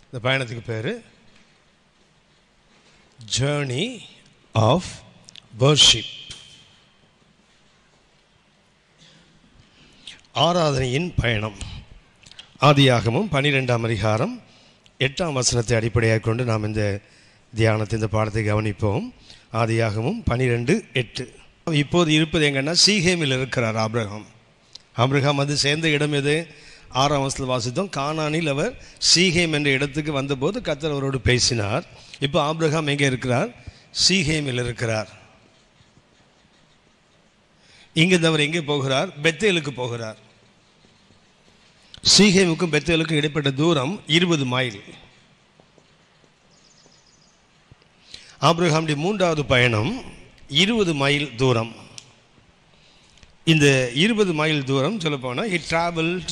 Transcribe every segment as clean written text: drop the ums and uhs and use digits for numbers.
இந்த பயணத்துக்கு பேர் ஜேர்னி ஆஃப் வர்ஷிப், ஆராதனையின் பயணம். ஆதியாகமம் 12ஆம் அதிகாரம் 8ஆம் வசனத்தை அடிப்படையாக கொண்டு நாம் இந்த தியானத்தை, இந்த பாடத்தை கவனிப்போம். ஆதியாகமம் 12:8. இப்போது இருப்பது எங்கன்னா சீகேமில் இருக்கிறார் ஆபிரகாம். ஆபிரகாம் அது சேர்ந்த இடம் எது? 6ஆம் வசனத்தில் வாசித்தோம். கானானில் அவர் சீகேம் என்ற இடத்துக்கு வந்தபோது கர்த்தர் அவரோடு பேசினார். இப்போ ஆபிரகாம் எங்கே இருக்கிறார்? சீகேமில் இருக்கிறார். இங்கிருந்து அவர் எங்கே போகிறார்? பெத்தேலுக்கு போகிறார். சீகேமுக்கும் பெத்தேலுக்கும் இடைப்பட்ட தூரம் 20 மைல். ஆபிரகாமுடைய 3வது பயணம் 20 மைல் தூரம். இந்த 20 மைல் தூரம் சொல்லப்போனால் he traveled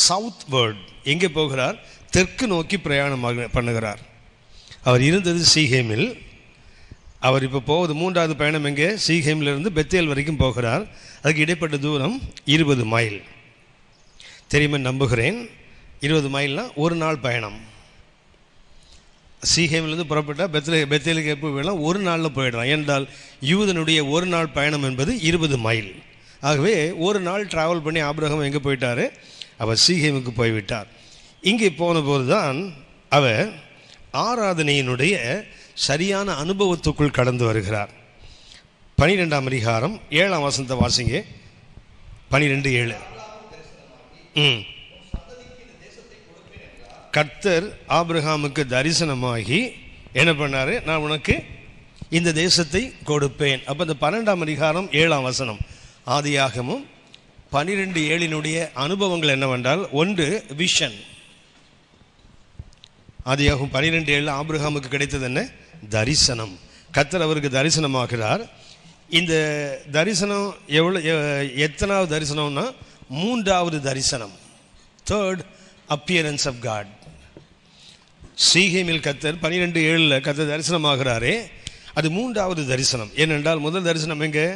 southward. எங்கே போகிறார்? தெற்கு நோக்கி பிரயாணம் பண்ணுகிறார். அவர் இருந்தது சீகேமில். அவர் இப்போ போவது 3வது பயணம் எங்கே? சீகேமிலிருந்து பெத்தேல் வரைக்கும் போகிறார். அதுக்கு இடைப்பட்ட தூரம் 20 மைல். தெரியுமா நம்புகிறேன். 20 மைல்னால் ஒரு நாள் பயணம். சீகேமிலிருந்து புறப்பட்டால் பெத்தேலுக்கு எப்போ வேணால் ஒரு நாளில் போயிடலாம். ஏனென்றால் யூதனுடைய ஒரு நாள் பயணம் என்பது 20 மைல். ஆகவே ஒரு நாள் ட்ராவல் பண்ணி ஆபிரகாம் எங்கே போயிட்டார்? அவர் சீகேமுக்கு போய்விட்டார். இங்கே போன போது தான் அவர் ஆராதனையினுடைய சரியான அனுபவத்துக்குள் கடந்து வருகிறார். 12ஆம் அதிகாரம் 7ஆம் வசனத்தை வாசிங்க. 12:7. கர்த்தர் ஆபிரகாமுக்கு தரிசனமாகி என்ன பண்ணார்? நான் உனக்கு இந்த தேசத்தை கொடுப்பேன். அப்போ இந்த 12ஆம் அதிகாரம் 7ஆம் வசனம் ஆதியாகமும் 12:7 அனுபவங்கள் என்னவென்றால், ஒன்று விஷன். ஆதியாகமும் 12:7 ஆபிரகாமுக்கு கிடைத்தது என்ன? தரிசனம். கர்த்தர் அவருக்கு தரிசனமாகிறார். இந்த தரிசனம் எத்தனாவது தரிசனம்னா 3வது தரிசனம், தேர்ட் அப்பியரன்ஸ் ஆஃப் காட். சீகேமில் கர்த்தர் 12:7 கர்த்தர் தரிசனமாகிறாரே, அது 3வது தரிசனம். ஏனென்றால் முதல் தரிசனம் எங்கே?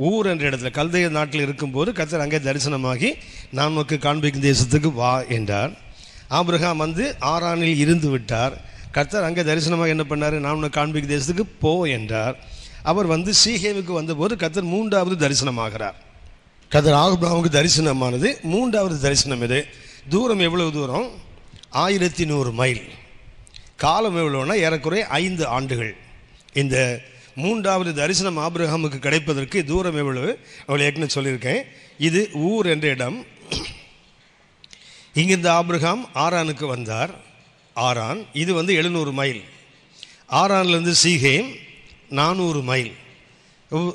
ஊர் என்ற இடத்துல கல்தைய நாட்டில் இருக்கும்போது கர்த்தர் அங்கே தரிசனமாகி நான் உனக்கு காண்பிக்கும் தேசத்துக்கு வா என்றார். ஆபிரகாம் வந்து ஆரானில் இருந்து விட்டார். கர்த்தர் அங்கே தரிசனமாக என்ன பண்ணார்? நான் உனக்கு காண்பிக்கும் தேசத்துக்கு போ என்றார். அவர் வந்து சீகேமுக்கு வந்தபோது கர்த்தர் 3வது தரிசனமாகிறார். கர்த்தர் ஆபிரகாமுக்கு தரிசனமானது 3வது தரிசனம். இது தூரம் எவ்வளவு தூரம்? 1100 மைல். காலம் எவ்வளோன்னா ஏறக்குறைய 5 ஆண்டுகள். இந்த 3வது தரிசனம் ஆபிரகாமுக்கு கிடைப்பதற்கு தூரம் எவ்வளவு? அவளை ஏற்கனவே சொல்லியிருக்கேன். இது ஊர் என்ற இடம். இங்கிருந்து ஆபிரகாம் ஆரானுக்கு வந்தார். ஆரான் இது வந்து 700 மைல். ஆரான்லேருந்து சீகேம் 400 மைல்.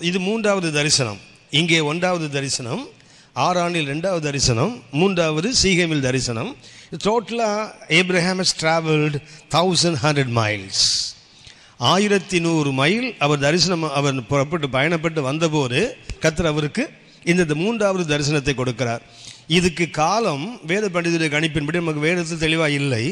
இது 3வது தரிசனம். இங்கே 1வது தரிசனம், ஆரானில் 2வது தரிசனம், 3வது சீகேமில் தரிசனம். டோட்டலாக Abraham has travelled 1100 miles. 1100 mile அவர் புறப்பட்டு பயணப்பட்டு வந்தபோது கர்த்தர் அவருக்கு இந்த 3வது தரிசனத்தை கொடுக்கிறார். இதுக்கு காலம் வேத பண்டிதருடைய கணிப்பின்படி நமக்கு வேதத்தில் தெளிவாக இல்லை.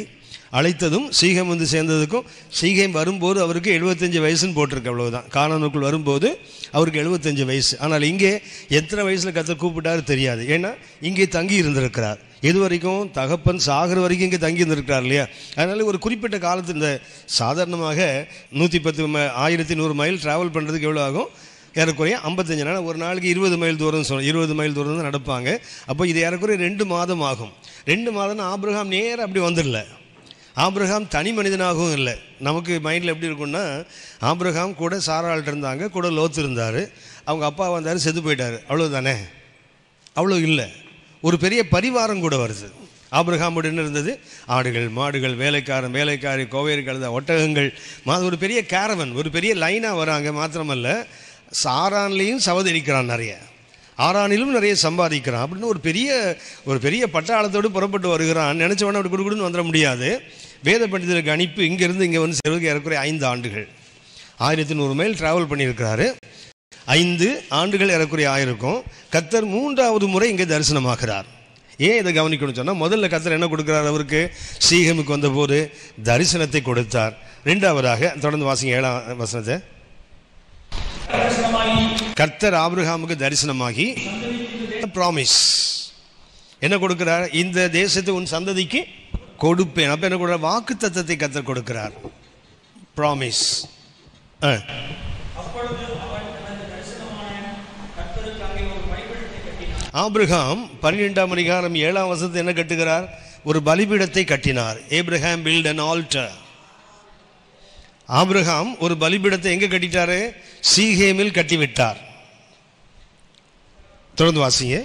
அழைத்ததும் சீகேம் வந்து சேர்ந்ததுக்கும் சீகேம் வரும்போது அவருக்கு 75 வயசுன்னு போட்டிருக்கு. அவ்வளவுதான். கானானுக்குள் வரும்போது அவருக்கு 75 வயசு. ஆனால் இங்கே எத்தனை வயசில் கர்த்தர் கூப்பிட்டாரு தெரியாது. ஏன்னா இங்கே தங்கி இருந்திருக்கிறார். எது வரைக்கும்? தகப்பன் சாகர வரைக்கும் இங்கே தங்கி இருந்திருக்கிறார் இல்லையா? அதனால ஒரு குறிப்பிட்ட காலத்து இந்த சாதாரணமாக 1100 மைல் ட்ராவல் பண்ணுறதுக்கு எவ்வளோ ஆகும்? ஏறக்குறைய 55 நாள். ஒரு நாளைக்கு 20 மைல் தூரம் 20 மைல் தூரம் தான் நடப்பாங்க. அப்போ இது ஏறக்குறைய 2 மாதம் ஆகும். 2 மாதம்னா ஆபிரகாம் நேராக அப்படி வந்துடல. ஆபிரகாம் தனி மனிதனாகவும் இல்லை. நமக்கு மைண்டில் எப்படி இருக்குன்னா, ஆபிரகாம் கூட சாராள்கிட்ட இருந்தாங்க, கூட லோத்து இருந்தார், அவங்க அப்பா வந்தார், செத்து போயிட்டார், அவ்வளோதானே? அவ்வளோ இல்லை. ஒரு பெரிய பரிவாரம் கூட வருது. ஆபிரகாமோடு என்ன இருந்தது? ஆடுகள், மாடுகள், வேலைக்காரி, கோவேறு கழுத, ஒட்டகங்கள், ஒரு பெரிய கேரவன், ஒரு பெரிய லைனாக வராங்க. மாத்திரமல்ல, சாரான்லேயும் சவதரிக்கிறான் நிறைய, ஆரானிலும் நிறைய சம்பாதிக்கிறான். அப்படின்னு ஒரு பெரிய பட்டாளத்தோடு புறப்பட்டு வருகிறான். நினச்சவன அப்படி கொடுக்குன்னு வந்துட முடியாது. வேத பண்டிதருக்கு அனுப்பி இங்கேருந்து இங்கே வந்து செலவுக்கு ஏறக்குறைய 5 ஆண்டுகள். 1100 மைல் ட்ராவல் பண்ணியிருக்கிறாரு. 5 ஆண்டுகள் ஏறக்குறைய ஆயிருக்கும். கர்த்தர் 3வது முறை இங்கே தரிசனமாகிறார். ஏன் இதை கவனிக்கணும்னு சொன்னால், முதல்ல கர்த்தர் என்ன கொடுக்கிறார்? அவருக்கு சீகேமுக்கு வந்தபோது தரிசனத்தை கொடுத்தார். 2வதாக தொடர்ந்து வாசிங்க 7ஆம் வசனத்தை. கர்த்தர் ஆபிரகாமுக்கு தரிசனமாகி ப்ராமிஸ் என்ன கொடுக்கிறார்? இந்த தேசத்தை உன் சந்ததிக்கு கொடுப்பேன். அப்போ என்ன கொடுக்குறார்? வாக்கு தத்தத்தை கர்த்தர் கொடுக்கிறார். ப்ராமிஸ். ஆபிரகாம் 12ஆம் அதிகாரம் 7ஆம் வசனத்தை என்ன கட்டுகிறார்? ஒரு பலிபீடத்தை கட்டினார். Abraham build an altar. ஆபிரகாம் ஒரு பலிபீடத்தை எங்க கட்டிட்டாரு? சீகேமில் கட்டிவிட்டார். தொடர்ந்து வாசிங்க.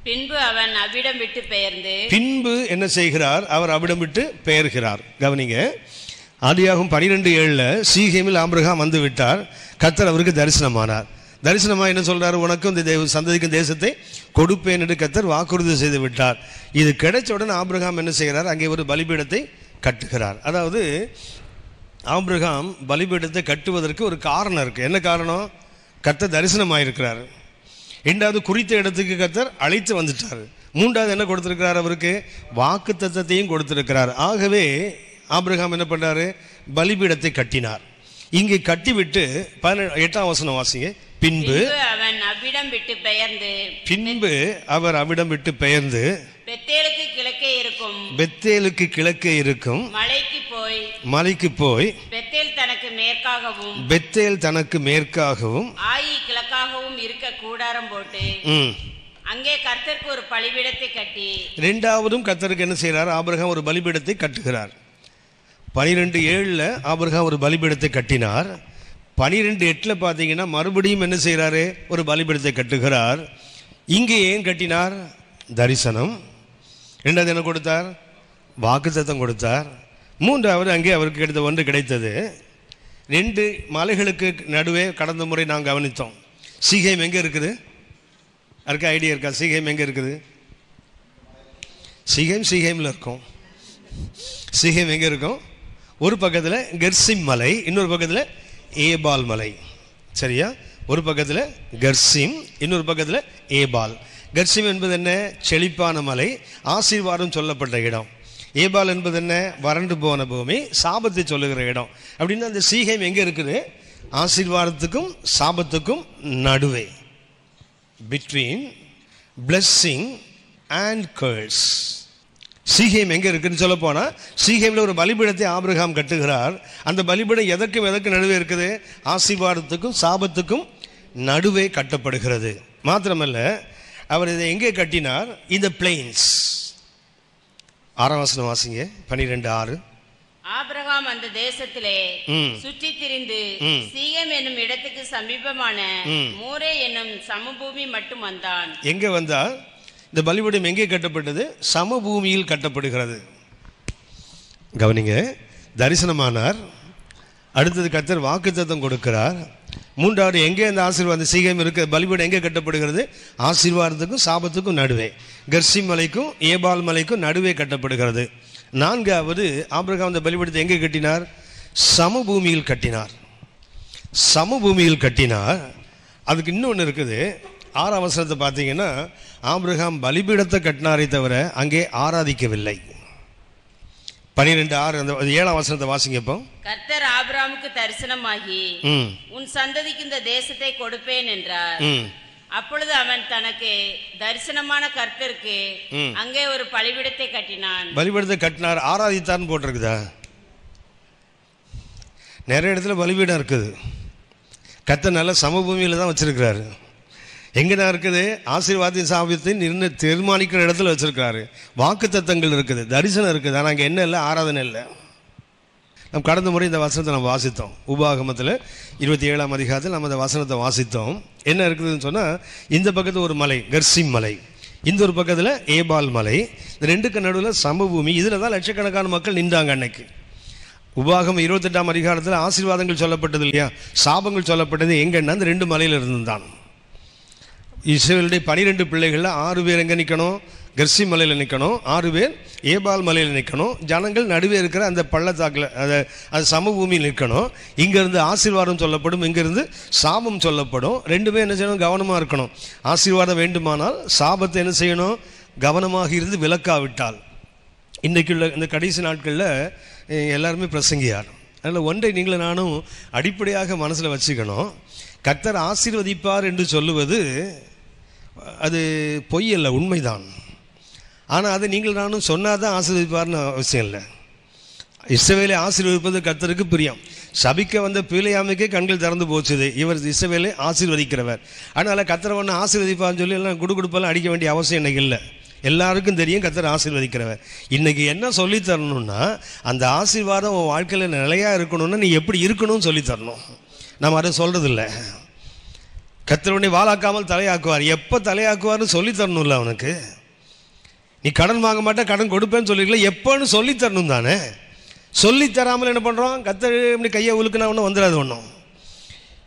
பின்பு அவன் அவ்விடம் விட்டு பெயர்ந்து. பின்பு என்ன செய்கிறார்? அவர் அவ்விடம் விட்டு பெயர்கிறார். கவனிங்க, ஆதியாகமம் 12:7 சீகேமில் ஆபிரகாம் வந்து விட்டார். கர்த்தர் அவருக்கு தரிசனமானார். தரிசனமா என்ன சொல்றாரு? உனக்கும் இந்த சந்ததிக்கும் தேசத்தை கொடுப்பேன் என்று கர்த்தர் வாக்குறுதி செய்து விட்டார். இது கிடைச்ச உடனே ஆபிரகாம் என்ன செய்கிறார்? அங்கே ஒரு பலிபீடத்தை கட்டுகிறார். அதாவது ஆபிரகாம் பலிபீடத்தை கட்டுவதற்கு ஒரு காரணம் இருக்கு. என்ன காரணம்? கர்த்தர் தரிசனமாயிருக்கிறார். இரண்டாவது, குறித்த இடத்துக்கு கர்த்தர் அழைத்து வந்துட்டார். மூன்றாவது என்ன கொடுத்திருக்கிறார்? அவருக்கு வாக்கு தத்தத்தையும் கொடுத்திருக்கிறார். ஆகவே ஆபிரகாம் என்ன பண்ணாரு? பலிபீடத்தை கட்டினார். இங்கே கட்டிவிட்டு 8ஆம் வசனம் வாசிங்க. பின்பு அவன் அவ்விடம் விட்டு பெயர்ந்து. பின்பு அவர் அவ்விடம் விட்டு பெயர்ந்து பெத்தேலுக்கு கிழக்கே இருக்கும். பெத்தேலுக்கு கிழக்கே இருக்கும் மலைக்கு போய் பெத்தேல் தனக்கு மேற்காகவும் பெத்தேல் தனக்கு மேற்காகவும் ஆயி கிழக்காகவும் இருக்க கூடாரம் போட்டு அங்கே கர்த்தருக்கு ஒரு பலிபீடத்தை கட்டி. இரண்டாவதும் கர்த்தருக்கு என்ன செய்கிறார்? ஆபிரகாம் ஒரு பலிபீடத்தை கட்டுகிறார். 12:7 ஆபிரகாம் ஒரு பலிபீடத்தை கட்டினார். 12:8 பார்த்தீங்கன்னா மறுபடியும் என்ன செய்கிறாரு? ஒரு பலிபீடத்தை கட்டுகிறார். இங்கே ஏன் கட்டினார்? தரிசனம். இரண்டாவது என்ன கொடுத்தார்? வாக்குத்தத்தம் கொடுத்தார். மூன்றாவது அங்கே அவருக்கு கிடைத்த ஒன்று கிடைத்தது. 2 மலைகளுக்கு நடுவே கடந்த முறை நாம் கவனித்தோம். சீகேம் எங்கே இருக்குது? அதுக்கு ஐடியா இருக்கா? சீகேம் எங்கே இருக்குது? சீகேமில் இருக்கும். சீகேம் எங்கே இருக்கும்? ஒரு பக்கத்தில் கெர்சிம் மலை, இன்னொரு பக்கத்தில் ஏபால் மலை. சரியா? ஒரு பக்கத்தில் கெர்சிம், இன்னொரு பக்கத்தில் ஏபால். கெர்சிம் என்பது என்ன? செழிப்பான மலை, ஆசீர்வாதம் சொல்லப்பட்ட இடம். ஏபால் என்பது என்ன? வறண்டு போன பூமி, சாபத்தை சொல்லுகிற இடம். அப்படின்னு அந்த சீகேம் எங்கே இருக்குது? ஆசீர்வாதத்துக்கும் சாபத்துக்கும் நடுவே, பிட்வீன் பிளெஸ்ஸிங் அண்ட் கர்ஸ். சீகேம் எங்கே இருக்குன்னு சொல்ல போனால், சீகேமில் ஒரு பலிபீடத்தை ஆபிரகாம் கட்டுகிறார். அந்த பலிபீடம் எதற்கு நடுவே இருக்குது? ஆசீர்வாதத்துக்கும் சாபத்துக்கும் நடுவே கட்டப்படுகிறது. மாத்திரமல்ல, அவர் இதை எங்கே கட்டினார்? இந்த பிளெயின்ஸ். 6ஆம் வசனம் வாசிங்க. 12:6. ஆபிரகாம் அந்த தேசத்திலே சுற்றி திரிந்து சீகேம் என்னும் இடத்துக்கு சமீபமான மோரே என்னும் சமபூமி மட்டும் வந்தான். எங்கே வந்தார்? இந்த பலிபீடம் எங்கே கட்டப்பட்டது? சமபூமியில் கட்டப்படுகிறது. கவனிங்க, தரிசனமானார். அடுத்தது கர்த்தர் வாக்குத்தத்தம் கொடுக்கிறார். மூன்றாவது எங்கே அந்த ஆசீர்வாதம்? சீகேம் இருக்க பலிபீடம் எங்கே கட்டப்படுகிறது? ஆசீர்வாதத்துக்கும் சாபத்துக்கும் நடுவே, கெர்சிம் மலைக்கும் ஏபால் மலைக்கும் நடுவே கட்டப்படுகிறது. நான்காவது, ஆபிரகாம் அந்த பலிபீடத்தை எங்கே கட்டினார்? சமபூமியில் கட்டினார். சமபூமியில் கட்டினார். அதுக்கு இன்னொன்று இருக்குது. 6ஆம் வசனத்தை பார்த்தீங்கன்னா, ஆபிரகாம் பலிபீடத்தை கட்டினாரே தவிர அங்கே ஆராதிக்கவில்லை. 12:6 அந்த 7ஆம் வசனத்தை வாசிங்கப்போ. கர்த்தர் ஆபிரகாமுக்கு தரிசனமாகி உன் சந்ததிக்கு இந்த தேசத்தை கொடுப்பேன் என்றார். அப்பொழுது அவன் தனக்கு தரிசனமான கர்த்தருக்கு அங்கே ஒரு பலிபீடத்தை கட்டினான். பலிபீடத்தை கட்டினார். ஆராதித்தார்னு போட்டிருக்குதா? நிறைய இடத்துல பலிபீடம் இருக்குது. கர்த்தர் நல்ல சமபூமியில் தான் வச்சிருக்கிறாரு. எங்கதான் இருக்குது? ஆசீர்வாதத்தின் சாபத்தையும் தீர்மானிக்கிற இடத்துல வச்சிருக்காரு. வாக்கு தத்தங்கள் இருக்குது, தரிசனம் இருக்குது. ஆனால் அங்கே என்ன இல்லை? ஆராதனை இல்லை. நம்ம கடந்த முறை இந்த வசனத்தை நம்ம வாசித்தோம். உபாகமத்தில் 27ஆம் அதிகாரத்தில் நம்ம இந்த வசனத்தை வாசித்தோம். என்ன இருக்குதுன்னு சொன்னால், இந்த பக்கத்தில் ஒரு மலை கெர்சிம் மலை, இந்த ஒரு பக்கத்தில் ஏபால் மலை, இந்த ரெண்டுக்கு நடுவில் சமபூமி. இதில் தான் லட்சக்கணக்கான மக்கள் நின்றாங்க அன்னைக்கு. உபாகம் 28ஆம் அதிகாரத்தில் ஆசீர்வாதங்கள் சொல்லப்பட்டது இல்லையா? சாபங்கள் சொல்லப்பட்டது எங்கன்னா அந்த 2 மலையில் இருந்து தான். இஸ்ரவேலுடைய 12 பிள்ளைகளில் 6 பேர் எங்கே நிற்கணும்? கெர்சிம் மலையில் நிற்கணும். 6 பேர் ஏபால் மலையில் நிற்கணும். ஜனங்கள் நடுவே இருக்கிற அந்த பள்ளத்தாக்கில் அது சமபூமியில் நிற்கணும். இங்கேருந்து ஆசீர்வாதம் சொல்லப்படும், இங்கேருந்து சாபம் சொல்லப்படும். 2 பேர் என்ன செய்யணும்? கவனமாக இருக்கணும். ஆசீர்வாதம் வேண்டுமானால் சாபத்தை என்ன செய்யணும்? கவனமாக இருந்து விலக்காவிட்டால். இன்றைக்குள்ள இந்த கடைசி நாட்களில் எல்லாருமே பிரசங்கியார். அதில் ஒன்றை நீங்களும் நானும் அடிப்படையாக மனசில் வச்சுக்கணும். கர்த்தர் ஆசீர்வதிப்பார் என்று சொல்லுவது அது பொய் அல்ல, உண்மைதான். ஆனால் அதை நீங்கள் நானும் சொன்னால் தான் ஆசீர்வதிப்பார்னு அவசியம் இல்லை. இஸ்ரவேலை ஆசீர்வதிப்பது கர்த்தருக்கு பிரியம். சபிக்க வந்த பிலேயாமுக்கே கண்கள் திறந்து போச்சுது. இவர் இஸ்ரவேலை ஆசீர்வதிக்கிறவர். அதனால் கர்த்தரை ஒன்று ஆசீர்வதிப்பான்னு சொல்லி எல்லாம் குடுகுடுப்பெல்லாம் அடிக்க வேண்டிய அவசியம் இன்னைக்கு இல்லை. எல்லாருக்கும் தெரியும் கர்த்தர் ஆசீர்வதிக்கிறவர். இன்றைக்கி என்ன சொல்லித்தரணும்னா, அந்த ஆசீர்வாதம் உன் வாழ்க்கையில் நிலையாக இருக்கணும்னா நீ எப்படி இருக்கணும்னு சொல்லித்தரணும். நம்ம அதை சொல்கிறதில்ல. கர்த்தருடைய வாளாக்காமல் தலையாக்குவார். எப்போ தலையாக்குவார்னு சொல்லித்தரணும்ல அவனுக்கு. நீ கடன் வாங்க மாட்டேன், கடன் கொடுப்பேன்னு சொல்லிருக்கல, எப்போன்னு சொல்லித்தரணும் தானே. சொல்லித்தராமல் என்ன பண்ணுறோம், கர்த்தர் இப்படி கையை உழுக்குனா ஒன்றும் வந்துடாது ஒன்றும்.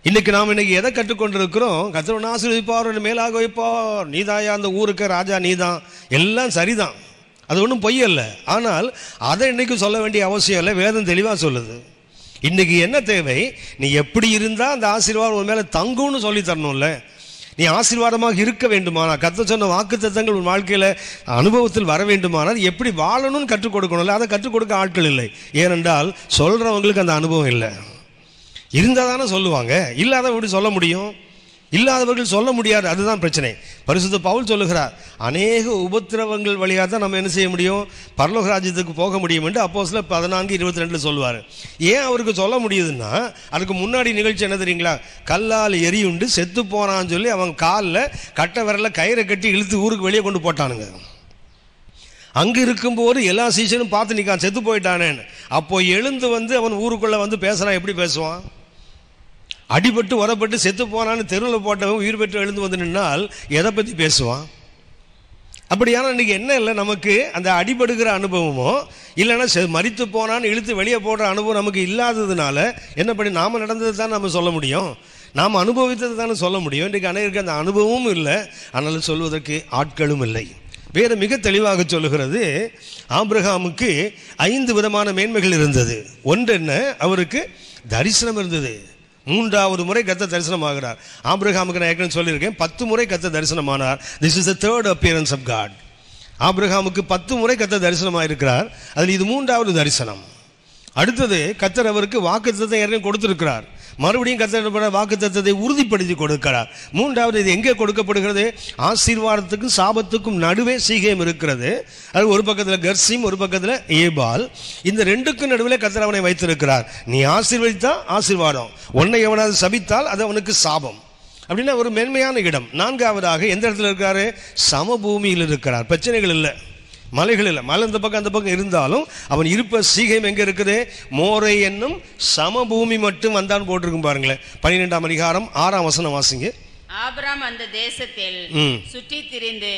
இன்றைக்கி நாம் இன்றைக்கி எதை கற்றுக்கொண்டு இருக்கிறோம், கர்த்தர் ஒன்று ஆசீர்வதிப்பார், ஒன்று மேலாக வைப்பார், நீதாயா அந்த ஊருக்கு ராஜா நீதான், எல்லாம் சரிதான், அது ஒன்றும் பொய்யல்ல. ஆனால் அதை இன்றைக்கி சொல்ல வேண்டிய அவசியம் இல்லை. வேதம் தெளிவாக சொல்லுது. இன்றைக்கி என்ன தேவை, நீ எப்படி இருந்தால் அந்த ஆசீர்வாதம் உன் மேலே தங்கும்னு சொல்லி தரணும்ல. நீ ஆசீர்வாதமாக இருக்க வேண்டுமானால், கர்த்தர் சொன்ன வாக்குத்தத்தங்கள் உன் வாழ்க்கையில் அனுபவத்தில் வர வேண்டுமானால் எப்படி வாழணும்னு கற்றுக் கொடுக்கணும்ல. அதை கற்றுக் கொடுக்க ஆட்கள் இல்லை. ஏனென்றால் சொல்கிறவங்களுக்கு அந்த அனுபவம் இல்லை. இருந்தால் தானே சொல்லுவாங்க, இல்லாத எப்படி சொல்ல முடியும்? இல்லாதவர்கள் சொல்ல முடியாது. அதுதான் பிரச்சனை. பரிசுத்த பவுல் சொல்லுகிறார், அநேக உபத்திரவங்கள் வழியாக தான் நம்ம என்ன செய்ய முடியும், பரலோக ராஜ்யத்துக்கு போக முடியும் என்று அப்போஸ்தலர் 14:22 சொல்லுவார். ஏன் அவருக்கு சொல்ல முடியுதுன்னா, அதுக்கு முன்னாடி நிகழ்ச்சி என்ன தெரியுங்களா, கல்லால் எரியுண்டு செத்து போனான்னு சொல்லி அவன் காலில் கட்ட விரல கயிறை கட்டி இழுத்து ஊருக்கு வெளியே கொண்டு போட்டானுங்க. அங்கே இருக்கும்போது எல்லா சீசனும் பார்த்து நிற்கான், செத்து போயிட்டானேன்னு. அப்போ எழுந்து வந்து அவன் ஊருக்குள்ளே வந்து பேசுகிறான். எப்படி பேசுவான்? அடிபட்டு உரப்பட்டு செத்து போனான்னு தெருவில் போட்டவன் உயிர் பெற்று எழுந்து வந்து நின்னால் எதை பற்றி பேசுவான்? அப்படியான இன்றைக்கி என்ன இல்லை, நமக்கு அந்த அடிபடுகிற அனுபவமோ இல்லைன்னா மரித்து போனான்னு இழுத்து வெளியே போடுற அனுபவம் நமக்கு இல்லாததுனால என்ன பண்ணி நாம் நடந்தது தான் நம்ம சொல்ல முடியும், நாம் அனுபவித்தது தானே சொல்ல முடியும். இன்றைக்கு அனைவருக்கு அந்த அனுபவமும் இல்லை, ஆனாலும் சொல்வதற்கு ஆட்களும் இல்லை. வேறு மிக தெளிவாக சொல்லுகிறது, ஆபிரகாமுக்கு 5 விதமான மேன்மைகள் இருந்தது. ஒன்று என்ன, அவருக்கு தரிசனம் இருந்தது. 3வது முறை கர்த்தர் தரிசனமாகிறார். ஆபிரகாமுக்கு நான் ஏற்கனவே சொல்லியிருக்கேன், 10 முறை கர்த்தர் தரிசனமானார். This is the 3rd appearance of God. ஆபிரகாமுக்கு 10 முறை கர்த்தர் தரிசனமாக இருக்கிறார். அதில் இது 3வது தரிசனம். அடுத்தது, கர்த்தர் அவருக்கு வாக்குத்தத்தத்தை ஏற்கனவே கொடுத்திருக்கிறார். மறுபடியும் கர்த்தர் வாக்குத்தத்தத்தை உறுதிப்படுத்தி கொடுக்கிறார். 3வது, இது எங்கே கொடுக்கப்படுகிறது, ஆசீர்வாதத்துக்கும் சாபத்துக்கும் நடுவே சீகேம் இருக்கிறது. அது ஒரு பக்கத்தில் கர்சீம், ஒரு பக்கத்தில் ஏபால். இந்த 2க்கும் நடுவில் கர்த்தர் அவனை வைத்திருக்கிறார். நீ ஆசீர்வதித்தா ஆசீர்வாதம், உன்னை எவனாவது சபித்தால் அது அவனுக்கு சாபம். அப்படின்னா ஒரு மென்மையான இடம். 4வதாக எந்த இடத்துல இருக்காரு, சமபூமியில் இருக்கிறார். பிரச்சனைகள் இல்லை, மலைகள் இல்லை. மலை இந்த பக்கம் அந்த பக்கம் இருந்தாலும் அவன் இருப்ப சீகேம் எங்கே இருக்குது, மோரை என்னும் சமபூமி மட்டும் வந்தான் போட்டிருக்கும் பாருங்களேன். 12ஆம் அதிகாரம் 6ஆம் வசனம் வாசிங்க. ஆபிரகாம் அந்த தேசத்தில் சுற்றி திரிந்து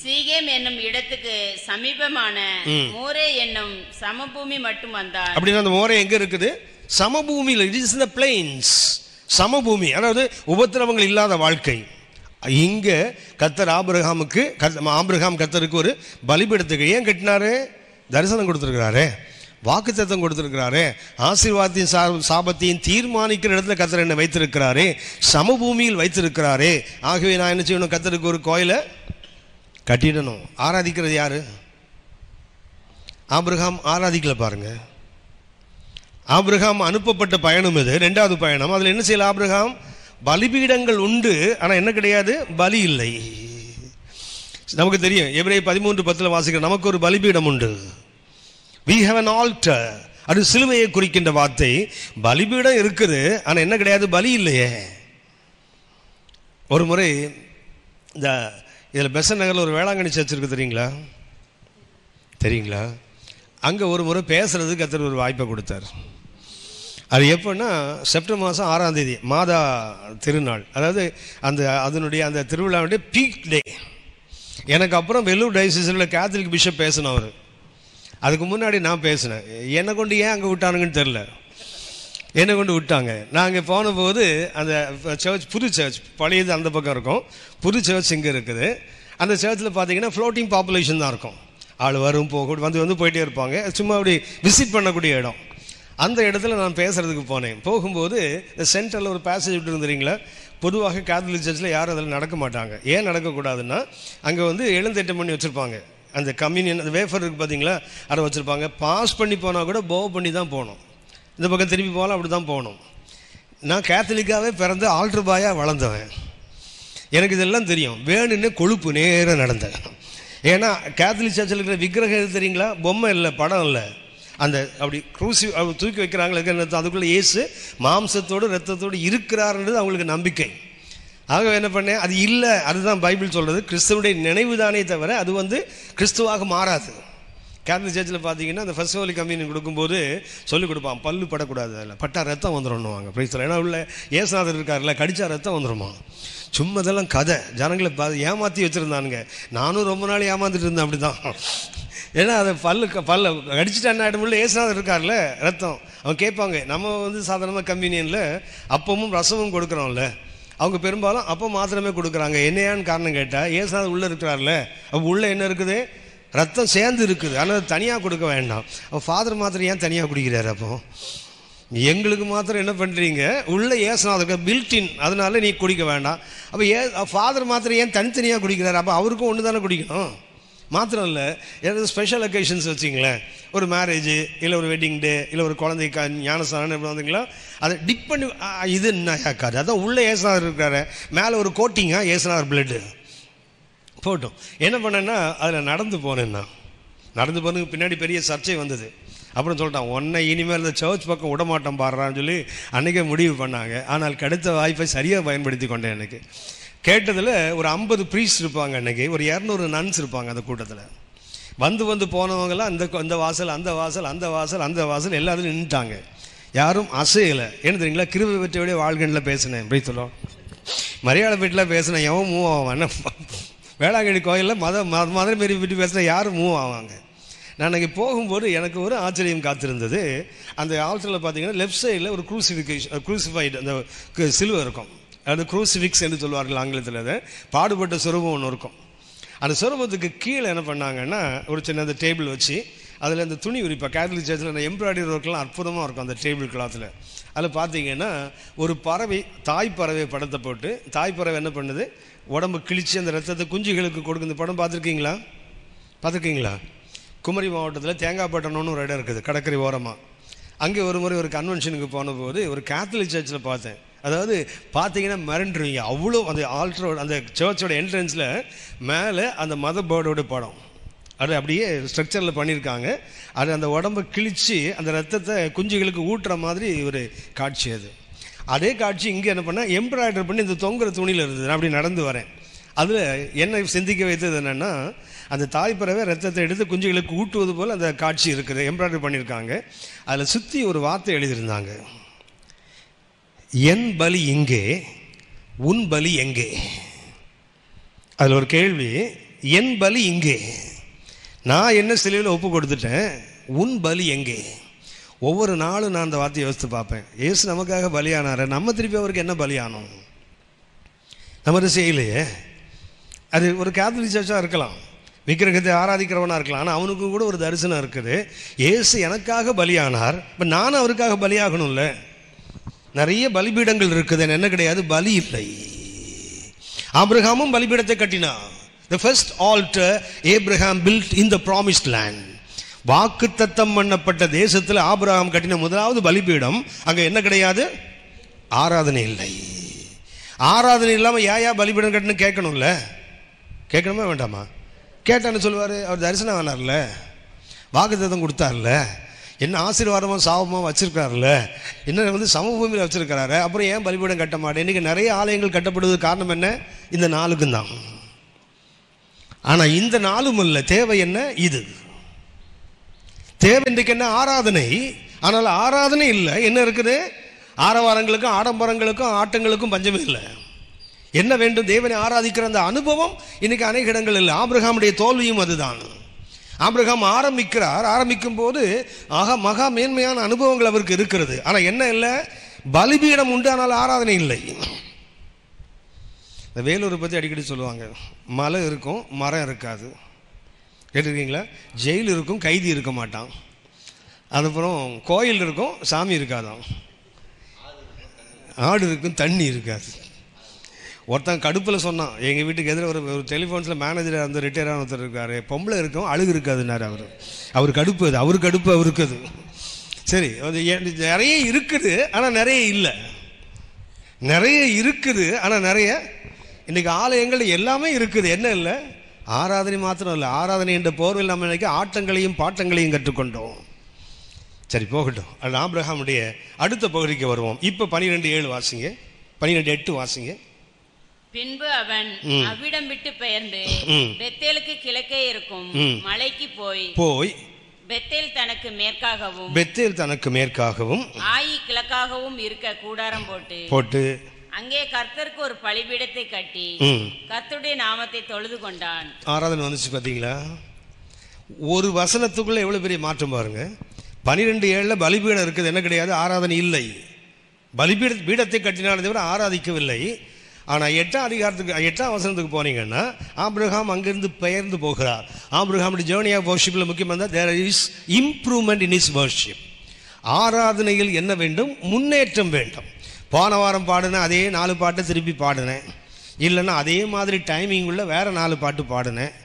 சீகேம் என்னும் இடத்துக்கு சமீபமான மோரே என்னும் சமபூமி மட்டும் வந்தான். அப்படின்னா அந்த மோரே எங்க இருக்குது, சமபூமியில். It is in the plains, சமபூமி, அதாவது உபத்திரவங்கள் இல்லாத வாழ்க்கை. இங்கே கர்த்தர் ஆபிரகாம் கர்த்தருக்கு ஒரு பலிபீடத்துக்கு ஏன் கட்டினாரு, தரிசனம் கொடுத்துருக்கிறாரு, வாக்குத்தத்தம் கொடுத்துருக்கிறாரு, ஆசீர்வாதத்தையும் சாபத்தையும் தீர்மானிக்கிற இடத்துல கர்த்தர் என்னை வைத்திருக்கிறாரு, சமபூமியில் வைத்திருக்கிறாரு. ஆகவே நான் என்ன செய்யணும், கர்த்தருக்கு ஒரு கோயிலை கட்டிடணும். ஆராதிக்கிறது யாரு, ஆபிரகாம் ஆராதிக்கல பாருங்க. ஆபிரகாம் அனுப்பப்பட்ட பயணம் இது, 2வது பயணம். அதில் என்ன செய்யல ஆபிரகாம், பலிபீடங்கள் உண்டு, ஆனால் என்ன கிடையாது, பலி இல்லை. நமக்கு தெரியும், எபிரேயர் 13:10 வாசிக்கிற, நமக்கு ஒரு பலிபீடம் உண்டு. we have an altar. அது சிலுவையை குறிக்கின்ற வார்த்தை. பலிபீடம் இருக்குது, ஆனால் என்ன கிடையாது, பலி இல்லையே. ஒரு முறை இந்த இதில் பெசன் நகரில் ஒரு வேளாங்கண்ணி சர்ச் இருக்கு, தெரியுங்களா? அங்கே ஒரு முறை பேசுறதுக்கு கர்த்தர் ஒரு வாய்ப்பை கொடுத்தார். அது எப்போன்னா, செப்டம்பர் மாதம் 6ஆம் தேதி மாதா திருநாள், அதாவது அதனுடைய அந்த திருவிழாவுடைய பீக் டே. எனக்கு அப்புறம் வெள்ளூர் டயசிஸில் கேத்தலிக் பிஷப் பேசினேன். அவர் அதுக்கு முன்னாடி நான் பேசினேன். என்னை கொண்டு ஏன் அங்கே விட்டானுங்கன்னு தெரில, என்னை கொண்டு விட்டாங்க. நான் அங்கே போன போது அந்த சர்ச், புது சர்ச், பழையது அந்த பக்கம் இருக்கும், புது சர்ச் இங்கே இருக்குது. அந்த சர்ச்சில் பார்த்தீங்கன்னா ஃப்ளோட்டிங் பாப்புலேஷன் தான் இருக்கும். ஆள் வரும் போக வந்து போயிட்டே இருப்பாங்க. சும்மா அப்படி விசிட் பண்ணக்கூடிய இடம். அந்த இடத்துல நான் பேசுகிறதுக்கு போனேன். போகும்போது இந்த சென்டரில் ஒரு பேசேஜ் விட்டு இருந்துறீங்களா, பொதுவாக கேத்தலிக் சர்ச்சில் யாரும் அதில் நடக்க மாட்டாங்க. ஏன் நடக்கக்கூடாதுன்னா, அங்கே வந்து எழுந்தேட்டம் பண்ணி வச்சுருப்பாங்க. அந்த கம்யூனியன், அந்த வேஃபர் இருக்குது பார்த்தீங்களா, அதை வச்சுருப்பாங்க. பாஸ் பண்ணி போனால் கூட போ பண்ணி தான் போகணும். இந்த பக்கம் திரும்பி போகலாம், அப்படி தான் போகணும். நான் கேத்தலிக்காகவே பிறந்து ஆல்டர் பாயாக வளர்ந்தவன். எனக்கு இதெல்லாம் தெரியும். வேணுன்னு கொழுப்பு நேராக நடந்தேன். ஏன்னா கேத்தலிக் சர்ச்சில் இருக்கிற விக்கிரகம் எது தெரியுங்களா? பொம்மை இல்லை, படம் இல்லை, அந்த அப்படி க்ரூசி தூக்கி வைக்கிறாங்களே, அதுக்குள்ளே இயேசு மாம்சத்தோடு இரத்தத்தோடு இருக்கிறார்ன்றது அவங்களுக்கு நம்பிக்கை. ஆக என்ன பண்ணேன், அது இல்லை. அதுதான் பைபிள் சொல்கிறது, கிறிஸ்துவனுடைய நினைவு தானே தவிர அது வந்து கிறிஸ்துவாக மாறாது. கேத்தலிக் சர்ச்சில் பார்த்தீங்கன்னா அந்த ஃபர்ஸ்ட் ஹோலி கம்யூனியன் கொடுக்கும்போது சொல்லிக் கொடுப்பான், பல்லு படக்கூடாது, அதில் பட்டா ரத்தம் வந்துடும்னுவாங்க. பிரைஸ்ல ஏன்னா உள்ள ஏசுநாதர் இருக்கார்ல, கடிச்சா ரத்தம் வந்துடுமா. சும்மா இதெல்லாம் கதை, ஜனங்களை ஏமாற்றி வச்சுருந்தானுங்க. நானும் ரொம்ப நாள் ஏமாந்துட்டு இருந்தேன் அப்படி தான். ஏன்னா அதை பல்ல கடிச்சிட்டு என்ன ஆகிடும்ல, ஏசுநாதர் இருக்கார்ல, ரத்தம். அவங்க கேட்பாங்க, நம்ம வந்து சாதாரணமாக கம்யூனியனில் அப்பமும் ரசமும் கொடுக்குறோம்ல, அவங்க பெரும்பாலும் அப்போ மாத்திரமே கொடுக்குறாங்க. என்னையான்னு காரணம் கேட்டால், ஏசுநாதர் உள்ளே இருக்கிறார்ல, அப்போ உள்ளே என்ன இருக்குது, ரத்தம் சேர்ந்து இருக்குது, ஆனால் தனியாக கொடுக்க வேண்டாம். அப்போ ஃபாதர் மாத்திரம் ஏன் தனியாக குடிக்கிறாரு? அப்போ எங்களுக்கு மாத்திரம் என்ன பண்ணுறீங்க, உள்ள ஏசுநாதர் பில்டின், அதனால நீ குடிக்க வேண்டாம். அப்போ ஃபாதர் மாத்திரம் ஏன் தனித்தனியாக குடிக்கிறாரு? அப்போ அவருக்கும் ஒன்று தானே குடிக்கணும். மாத்திரம் இல்லை, ஏதாவது ஸ்பெஷல் அக்கேஷன்ஸ் வச்சிங்களேன், ஒரு மேரேஜு இல்லை ஒரு வெட்டிங் டே இல்லை ஒரு குழந்தைக்கு ஞானஸ்தானம் எப்படி வந்தீங்களா, அதை டிப் பண்ணி இது என்ன ஆக்காது. அதான் உள்ளே ஏசுநாதர் இருக்காரு, மேலே ஒரு கோட்டிங்காக ஏசுநாதர் பிளட்டு போட்டோம். என்ன பண்ணேன்னா அதில் நடந்து போனேன்னா, நடந்து போனதுக்கு பின்னாடி பெரிய சர்ச்சை வந்தது. அப்புறம் சொல்லிட்டான், உன்னை இனிமேல் இந்த சர்ச் பக்கம் விடமாட்டோம் பாடுறான்னு சொல்லி அன்றைக்கே முடிவு பண்ணாங்க. ஆனால் கிடைத்த வாய்ப்பை சரியாக பயன்படுத்தி கொண்டேன். எனக்கு கேட்டதில் ஒரு 50 ப்ரீஸ்ட் இருப்பாங்க, அன்றைக்கி ஒரு 200 நன்ஸ் இருப்பாங்க அந்த கூட்டத்தில். வந்து போனவங்களாம் அந்த வாசல் அந்த வாசல் அந்த வாசல் அந்த வாசல் எல்லாத்துலையும் நின்றுட்டாங்க, யாரும் அசையலை. என்ன தெரியுங்களா, கிருபை பெற்றோடைய வாழ்கணில் பேசினேன், அப்படி சொல்லுவோம், மரியாதை வீட்டில் பேசினேன், எவன் மூவ் ஆவான். வேளாங்கண்ணி கோயிலில் மாதிரி மாரி விட்டு பேசினா யாரும் மூவ் ஆவாங்க. நான் அன்றைக்கி போகும்போது எனக்கு ஒரு ஆச்சரியம் காத்திருந்தது. அந்த ஆல்டரில் பார்த்தீங்கன்னா லெஃப்ட் சைடில் ஒரு க்ரூசிஃபைடு அந்த சிலுவை இருக்கும், அது க்ரூசிஃபிக்ஸ் என்று சொல்வார்கள் ஆங்கிலத்தில். அதை பாடுபட்ட சொரூபம் ஒன்று இருக்கும். அந்த சொரூபத்துக்கு கீழே என்ன பண்ணாங்கன்னா ஒரு சின்ன அந்த டேபிள் வச்சு அதில் அந்த துணி உரிப்பா. கேத்தலிக் சர்ச்சில் அந்த எம்ப்ராய்டரி ஒர்க்லாம் அற்புதமாக இருக்கும் அந்த டேபிள் கிளாத்தில். அதில் பார்த்தீங்கன்னா ஒரு பறவை, தாய் பறவை படத்தை போட்டு, தாய் பறவை என்ன பண்ணுது, உடம்பு கிழிச்சு அந்த ரத்தத்தை குஞ்சுகளுக்கு கொடுக்குற. இந்த படம் பார்த்துருக்கீங்களா? குமரி மாவட்டத்தில் தேங்காய்பட்டணம்னு ஒரு இடம் இருக்குது, கடற்கரை ஓரமாக. அங்கே ஒரு முறை ஒரு கன்வென்ஷனுக்கு போன போது ஒரு கேத்தலிக் சர்ச்சில் பார்த்தேன். அதாவது பார்த்தீங்கன்னா மிரண்டுருவீங்க, அவ்வளோ அந்த ஆல்டரோட அந்த சர்ச்சோட என்ட்ரன்ஸில் மேலே அந்த மதர் பேர்டோட படம் அது அப்படியே ஸ்ட்ரக்சரில் பண்ணியிருக்காங்க. அது அந்த உடம்பை கிழித்து அந்த ரத்தத்தை குஞ்சுகளுக்கு ஊட்டுற மாதிரி ஒரு காட்சி. அது அதே காட்சி இங்கே என்ன பண்ணால் எம்ப்ராய்டர் பண்ணி இந்த தொங்குற துணியில் இருந்தது. நான் அப்படி நடந்து வரேன். அதில் என்ன சிந்திக்க வைத்தது என்னென்னா, அந்த தாய்ப்பறவை ரத்தத்தை எடுத்து குஞ்சுகளுக்கு ஊட்டுவது போல் அந்த காட்சி இருக்குது, எம்ப்ராய்டரி பண்ணியிருக்காங்க. அதில் சுற்றி ஒரு வார்த்தை எழுதியிருந்தாங்க, என் பலி இங்கே, உன் பலி எங்கே. அதில் ஒரு கேள்வி, என் பலி இங்கே, நான் என்ன சிலுவையில் ஒப்பு கொடுத்துட்டேன், உன் பலி எங்கே. ஒவ்வொரு நாளும் நான் அந்த வார்த்தையை யோசித்து பார்ப்பேன். இயேசு நமக்காக பலியானார், நம்ம திருப்பி அவருக்கு என்ன பலியானோம்? நம்ம அதை செய்யலையே. அது ஒரு கேத்தலிக் சர்ச்சாக இருக்கலாம், விக்கிரகத்தை ஆராதிக்கிறவனாக இருக்கலாம், ஆனால் அவனுக்கு கூட ஒரு தரிசனம் இருக்குது. இயேசு எனக்காக பலியானார், இப்போ நானும் அவருக்காக பலியாகணும்ல. நிறைய பலிபீடங்கள் இருக்குது, என்ன கிடையாது, பலி இல்லை. ஆபிரகாமும் பலிபீடத்தை கட்டினான். The first altar Abraham built in the promised land. வாக்குத்தத்தம் பண்ணப்பட்ட தேசத்தில் ஆபிரகாம் கட்டின முதலாவது பலிபீடம். அங்கே என்ன கிடையாது, ஆராதனை இல்லை. ஆராதனை இல்லாமல் ஏன் பலிபீடம் கட்டணும் கேட்கணும்ல, கேட்கணுமா வேண்டாமா? கேட்டான்னு சொல்லுவார், அவர் தரிசனம் ஆனார்ல, வாக்குத்தத்தம் கொடுத்தார்ல, என்ன ஆசீர்வாதமாக சாபமாக வச்சிருக்காருல்ல, என்ன சமபூமியில் வச்சிருக்கிறாரு, அப்புறம் ஏன் பலிபீடம் கட்ட மாட்டேன்? இன்றைக்கி நிறைய ஆலயங்கள் கட்டப்படுவதற்கு காரணம் என்ன, இந்த நாளுக்கும் தான். ஆனால் இந்த நாளும் இல்லை, தேவை என்ன, இது தேவை. இன்றைக்கு என்ன, ஆராதனை. ஆனால் ஆராதனை இல்லை, என்ன இருக்குது, ஆரவாரங்களுக்கும் ஆடம்பரங்களுக்கும் ஆட்டங்களுக்கும் பஞ்சமே இல்லை. என்ன வேண்டும், தேவனை ஆராதிக்கிற அந்த அனுபவம் இன்னைக்கு அநேக இடங்கள் இல்லை. ஆபிரகாமுடைய தோல்வியும் அதுதான். ஆபிரகாம் ஆரம்பிக்கும் போது மகா மேன்மையான அனுபவங்கள் அவருக்கு இருக்கிறது. ஆனால் என்ன இல்லை, பலிபீடம் உண்டு, ஆனால் ஆராதனை இல்லை. இந்த வேலூரை பற்றி அடிக்கடி சொல்லுவாங்க, மலை இருக்கும் மரம் இருக்காது. கேட்டிருக்கீங்களா? ஜெயில் இருக்கும் கைதி இருக்க மாட்டான். அதுக்கப்புறம் கோயில் இருக்கும் சாமி இருக்காதான். ஆடு இருக்கும் தண்ணி இருக்காது. ஒருத்தன் கடுப்பில் சொன்னான், எங்கள் வீட்டுக்கு எதிர ஒரு டெலிஃபோன்ஸில் மேனேஜராக இருந்து ரிட்டையர் ஆன ஒருத்தர் இருக்கார், பொம்பளை இருக்கும் அழுகு இருக்காதுன்னாரு. அவர் கடுப்பு, அது அவர் கடுப்பு அவருக்கு. அது சரி, அது நிறைய இருக்குது ஆனால் நிறைய இல்லை. நிறைய இருக்குது ஆனால் நிறைய, இன்றைக்கி ஆலயங்கள் எல்லாமே இருக்குது, என்ன இல்லை, ஆராதனை மாத்திரம் இல்லை, ஆராதனை என்ற போர்வையில் நம்ம இன்னைக்கு ஆட்டங்களையும் பாட்டங்களையும் கற்றுக்கொண்டோம். சரி, போகட்டும். அது ஆபிரகாமுடைய அடுத்த பகுதிக்கு வருவோம். இப்போ 12:7 வாசிங்க, 12:8 வாசிங்க. பின்பு அவன் அவ்விடம் விட்டு பெயர்ந்து பெத்தேலுக்கு கிழக்கே இருக்கும் மலைக்கு போய் பெத்தேல் தனக்கு மேற்காகவும் ஆயி கிழக்காகவும் இருக்க கூடாரம் போட்டு அங்கே கர்த்தருக்கு ஒரு பலிபீடத்தை கட்டி கர்த்தருடைய நாமத்தை தொழுது கொண்டான். ஆராதனை வந்துச்சு பார்த்தீங்களா? ஒரு வசனத்துக்குள்ள எவ்வளவு பெரிய மாற்றம் பாருங்க. 12:7 பலிபீடம் இருக்குது, என்ன கிடையாது, ஆராதனை இல்லை. பீடத்தை கட்டினாலே தவிர ஆராதிக்கவில்லை. ஆனால் 8ஆம் வசனத்துக்கு போனீங்கன்னா ஆபிரகாம் அங்கிருந்து பெயர்ந்து போகிறார். ஆபிரகாமுடைய ஜேர்னி ஆஃப் வர்ஷிப்பில் முக்கியமாக there is improvement in is worship. ஆராதனையில் என்ன வேண்டும்? முன்னேற்றம் வேண்டும். போன வாரம் பாடினேன், அதே 4 பாட்டை திருப்பி பாடினேன். இல்லைன்னா அதே மாதிரி டைமிங் உள்ள வேறு 4 பாட்டு பாடினேன்.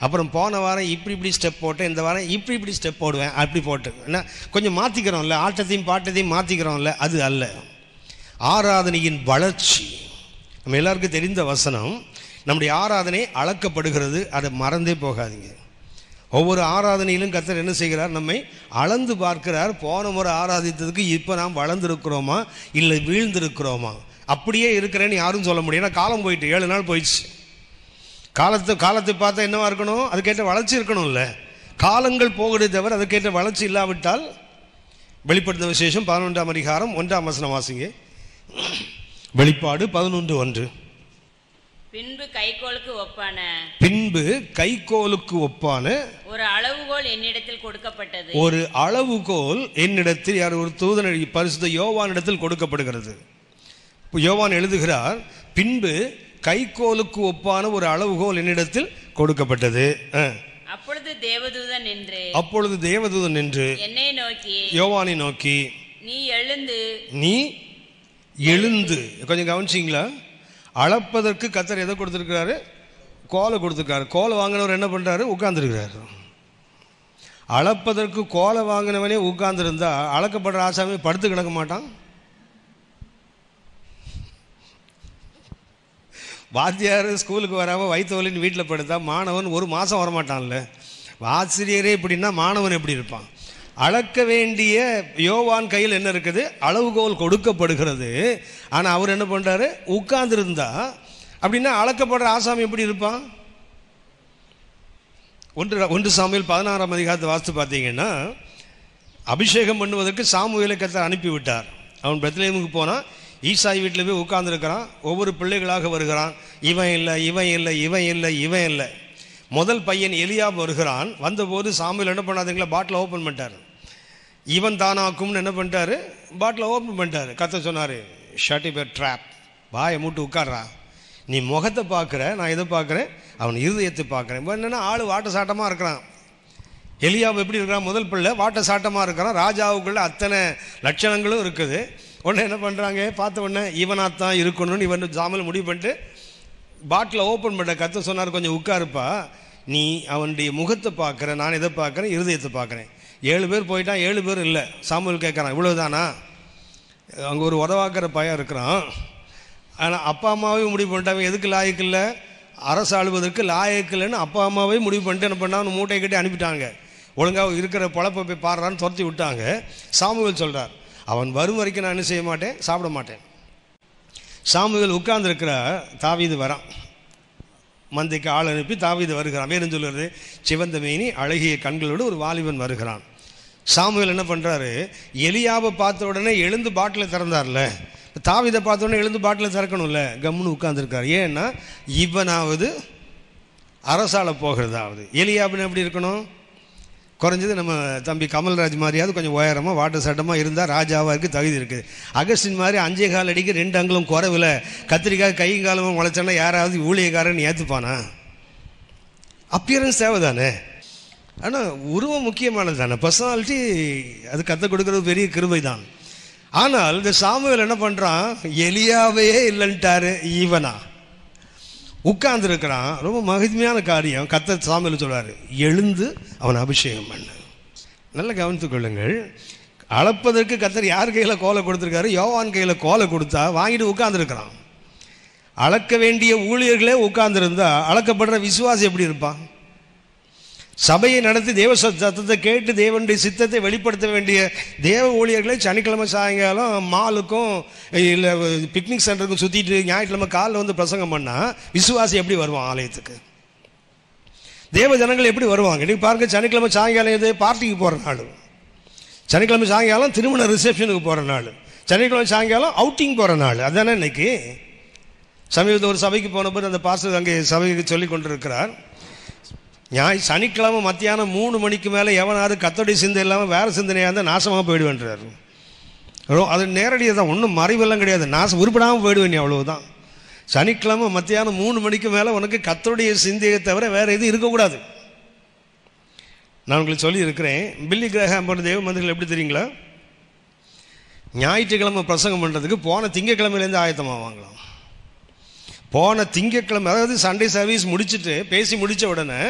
அப்புறம் போன வாரம் இப்படி ஸ்டெப் போட்டேன், இந்த வாரம் இப்படி ஸ்டெப் போடுவேன், அப்படி போட்டு என்ன கொஞ்சம் மாற்றிக்கிறோம்ல, ஆட்டத்தையும் பாட்டத்தையும் மாற்றிக்கிறோம்ல, அது அல்ல ஆராதனையின் வளர்ச்சி. நம்ம எல்லாருக்கும் தெரிந்த வசனம், நம்முடைய ஆராதனை அளக்கப்படுகிறது, அதை மறந்தே போகாதீங்க. ஒவ்வொரு ஆராதனையிலும் கர்த்தர் என்ன செய்கிறார்? நம்மை அளந்து பார்க்கிறார். போன முறை ஆராதித்ததுக்கு இப்போ நாம் வளர்ந்துருக்கிறோமா இல்லை வீழ்ந்திருக்கிறோமா? அப்படியே இருக்கிறேன்னு யாரும் சொல்ல முடியும். ஏன்னா காலம் போயிட்டு 7 நாள் போயிடுச்சு. காலத்தை பார்த்தா என்னவா இருக்கணும்? அதுக்கேற்ற வளர்ச்சி இருக்கணும்ல. காலங்கள் போகிறதே தவிர அதுக்கேற்ற வளர்ச்சி இல்லாவிட்டால், வெளிப்படுத்தின விசேஷம் 11ஆம் அதிகாரம் 1ஆம் வசனம் வாசிங்க. வெளிப்பாடு 11:1. பின்பு கைக்கோலுக்கு ஒப்பான ஒரு அளவுகோல் என்னிடத்தில் கொடுக்கப்பட்டது. ஒரு அளவுகோல் என்னிடத்தில், யார்? ஒரு தூதன் பரிசுத்த யோவானிடத்தில் கொடுக்கப்படுகிறது. யோவான் எழுதுகிறார், பின்பு கைக்கோலுக்கு ஒப்பான ஒரு அளவுகோல் என்னிடத்தில் கொடுக்கப்பட்டது. அப்பொழுது தேவதூதன் நின்று என்னை நோக்கி, யோவானை நோக்கி, நீ எழுந்து. கொஞ்சம் கவனிச்சிங்களா? அளப்பதற்கு கர்த்தர் எதை கொடுத்துருக்கிறாரு? கோலை கொடுத்துருக்காரு. கோலை வாங்கினவர் என்ன பண்ணுறாரு? உட்கார்ந்துருக்கிறாரு. அளப்பதற்கு கோலை வாங்கினவனே உட்கார்ந்துருந்தா அளக்கப்படுற ஆசாமி படுத்து கிடக்க மாட்டான். வாத்தியார் ஸ்கூலுக்கு வராமல் வயிற்றுவலின்னு வீட்டில் படுத்தா மாணவன் 1 மாதம் வரமாட்டான்ல. ஆசிரியரே இப்படின்னா மாணவன் எப்படி இருப்பான்? அளக்க வேண்டிய யோவான் கையில் என்ன இருக்குது? அளவுகோல் கொடுக்கப்படுகிறது. ஆனால் அவர் என்ன பண்ணுறாரு? உட்கார்ந்துருந்தா. அப்படின்னா அளக்கப்படுற ஆசாமி எப்படி இருப்பான்? 1 சாமுவேல் 16ஆம் அதிகாரத்தை வாசித்து பார்த்தீங்கன்னா, அபிஷேகம் பண்ணுவதற்கு சாமுவேலை கர்த்தர் அனுப்பிவிட்டார். அவன் பெத்லெஹேமுக்கு போனான். ஈசாய் வீட்டில் போய் உட்கார்ந்துருக்கிறான். ஒவ்வொரு பிள்ளைகளாக வருகிறான். இவன் இல்லை. முதல் பையன் எலியாப் வருகிறான். வந்தபோது சாமுவேல் என்ன பண்ணாதீங்களா? பாட்டில் ஓப்பன் பண்ணிட்டார். இவன் தானாக்கும்னு என்ன பண்ணிட்டாரு? பாட்டில் ஓப்பன் பண்ணிட்டாரு. கர்த்தர் சொன்னார், ஷட் இப் எ ட்ராப், வாயை மூட்டு உட்கார்றா. நீ முகத்தை பார்க்குற, நான் எதை பார்க்குறேன்? அவன் இருதயத்தை பார்க்குறேன். இப்போ என்னென்னா ஆள் வாட்ட சாட்டமாக இருக்கிறான். எலியாப் எப்படி இருக்கிறான்? முதல் பிள்ளை வாட்ட சாட்டமாக இருக்கிறான். ராஜாவுக்குள்ள அத்தனை லட்சணங்களும் இருக்குது. உடனே என்ன பண்ணுறாங்க? பார்த்த உடனே இவனாத்தான் இருக்கணும்னு இவன் சாமுவேல் முடிவு பண்ணிட்டு பாட்டில் ஓப்பன் பண்ண. கர்த்தர் சொன்னார், கொஞ்சம் உட்காருப்பா, நீ அவனுடைய முகத்தை பார்க்குற, நான் எதை பார்க்குறேன்? இருதயத்தை பார்க்குறேன். 7 பேர் போயிட்டான், 7 பேர் இல்லை. சாமுவேல் கேட்குறான், இவ்வளவுதானா? அங்கே ஒரு உதவாக்கிற பையன் இருக்கிறான். ஆனால் அப்பா அம்மாவே முடிவு பண்ணிட்டாங்க, எதுக்கு லாயக்கு இல்லை? அரசு ஆளுவதற்கு லாயக்கு இல்லைன்னு அப்பா அம்மாவே முடிவு பண்ணிட்டு என்ன பண்ணாங்க? மூட்டை கட்டி அனுப்பிட்டாங்க. ஒழுங்காக இருக்கிற பொழப்பை போய் பாடுறான்னு துரத்தி விட்டாங்க. சாமுவேல் சொல்கிறார், அவன் வரும் வரைக்கும் நான் என்ன செய்ய மாட்டேன்? சாப்பிட மாட்டேன். சாமுவேல் உட்கார்ந்துருக்கிற தாவீது வரான். மந்தைக்கு ஆள் அனுப்பி தாவீது வருகிறான். வேறு சொல்லுறது, சிவந்த மேனி அழகிய கண்களோடு ஒரு வாலிபன் வருகிறான். சாமுவேல் என்ன பண்ணுறாரு? எலியாவை பார்த்த உடனே எழுந்து பாட்டில் திறந்தார்ல, தாவீதை பார்த்த உடனே எழுந்து பாட்டில் திறக்கணும்ல, கம்முன்னு உட்கார்ந்துருக்கார். ஏன்னா இவனாவது அரசால போகிறதாவது. எலியாவுன்னு எப்படி இருக்கணும்? குறைஞ்சது நம்ம தம்பி கமல்ராஜ் மாதிரியாவது கொஞ்சம் உயரமாக வாட்ட சட்டமாக இருந்தால் ராஜாவாருக்கு தகுதி இருக்குது. அகஸ்டின் மாதிரி 5 கால் அடிக்க 2 அங்குலம் குறைவில் கத்திரிக்காய் கையும் காலமும் முளைச்சோன்னா யாராவது ஊழியக்காரன் ஏற்றுப்பானா? அப்பியரன்ஸ் தேவை தானே. ஆனால் உருவம் முக்கியமானது தானே. பர்சனாலிட்டி அது கற்றுக் கொடுக்குறது பெரிய கிருபை தான். ஆனால் இந்த சாமுவேல் என்ன பண்ணுறான்? எலியாவையே இல்லைன்ட்டாரு, ஈவனா உட்கார்ந்துருக்கிறான். ரொம்ப மகிமையான காரியம். கர்த்தர் சாமுவேல் சொல்றாரு, எழுந்து அவன் அபிஷேகம் பண்ணு. நல்ல கவனித்துக் கொள்ளுங்கள். அளப்பதற்கு கர்த்தர் யார் கையில் கோலை கொடுத்துருக்காரு? யோவான் கையில் கோலை கொடுத்தா வாங்கிட்டு உட்கார்ந்துருக்கிறான். அளக்க வேண்டிய ஊழியர்களே உட்கார்ந்துருந்தா அளக்கப்படுற விசுவாசி எப்படி இருப்பான்? சபையை நடத்தி தேவ சத்தத்தை கேட்டு தேவனுடைய சித்தத்தை வெளிப்படுத்த வேண்டிய தேவ ஊழியர்களே சனிக்கிழமை சாயங்காலம் மாலுக்கும் இல்லை பிக்னிக் சென்டருக்கும் சுற்றிட்டு ஞாயிற்றுக்கிழமை காலில் வந்து பிரசங்கம் பண்ணால் விசுவாசி எப்படி வருவான் ஆலயத்துக்கு? தேவ ஜனங்கள் எப்படி வருவாங்க? இன்றைக்கி பாருங்கள், சனிக்கிழமை சாயங்காலம் எது பார்ட்டிக்கு போகிற நாள், சனிக்கிழமை சாயங்காலம் திருமண ரிசப்ஷனுக்கு போகிற நாள், சனிக்கிழமை சாயங்காலம் அவுட்டிங் போகிற நாள். அதுதானே இன்னைக்கு. சமீபத்தில் ஒரு சபைக்கு போனபோது அந்த பாஸ்டர் அங்கே சபைக்கு சொல்லி கொண்டிருக்கிறார், சனிக்கிழமை மத்தியானம் 3 மணிக்கு மேலே எவனாவது கத்தோடைய சிந்தை இல்லாமல் வேறு சிந்தனையாக இருந்தால் நாசமாக போயிடுவேன்றார். அது நேரடியாக தான், ஒன்றும் மறைவெல்லாம் கிடையாது, நாசம் உருப்படாமல் போயிடுவேன், அவ்வளவுதான். சனிக்கிழமை மத்தியானம் 3 மணிக்கு மேலே உனக்கு கத்தோடைய சிந்தையை தவிர வேறு எதுவும் இருக்கக்கூடாது. நான் உங்களுக்கு சொல்லியிருக்கிறேன், பில்லி கிரஹாம் போன்ற தேவ மந்திரிகள் எப்படி தெரியுங்களா, ஞாயிற்றுக்கிழமை பிரசங்கம் பண்ணுறதுக்கு போன திங்கக்கிழமையிலேருந்து ஆயத்தமாவாங்களாம். போன திங்கக்கிழமை, அதாவது சண்டே சர்வீஸ் முடிச்சுட்டு பேசி முடித்த உடனே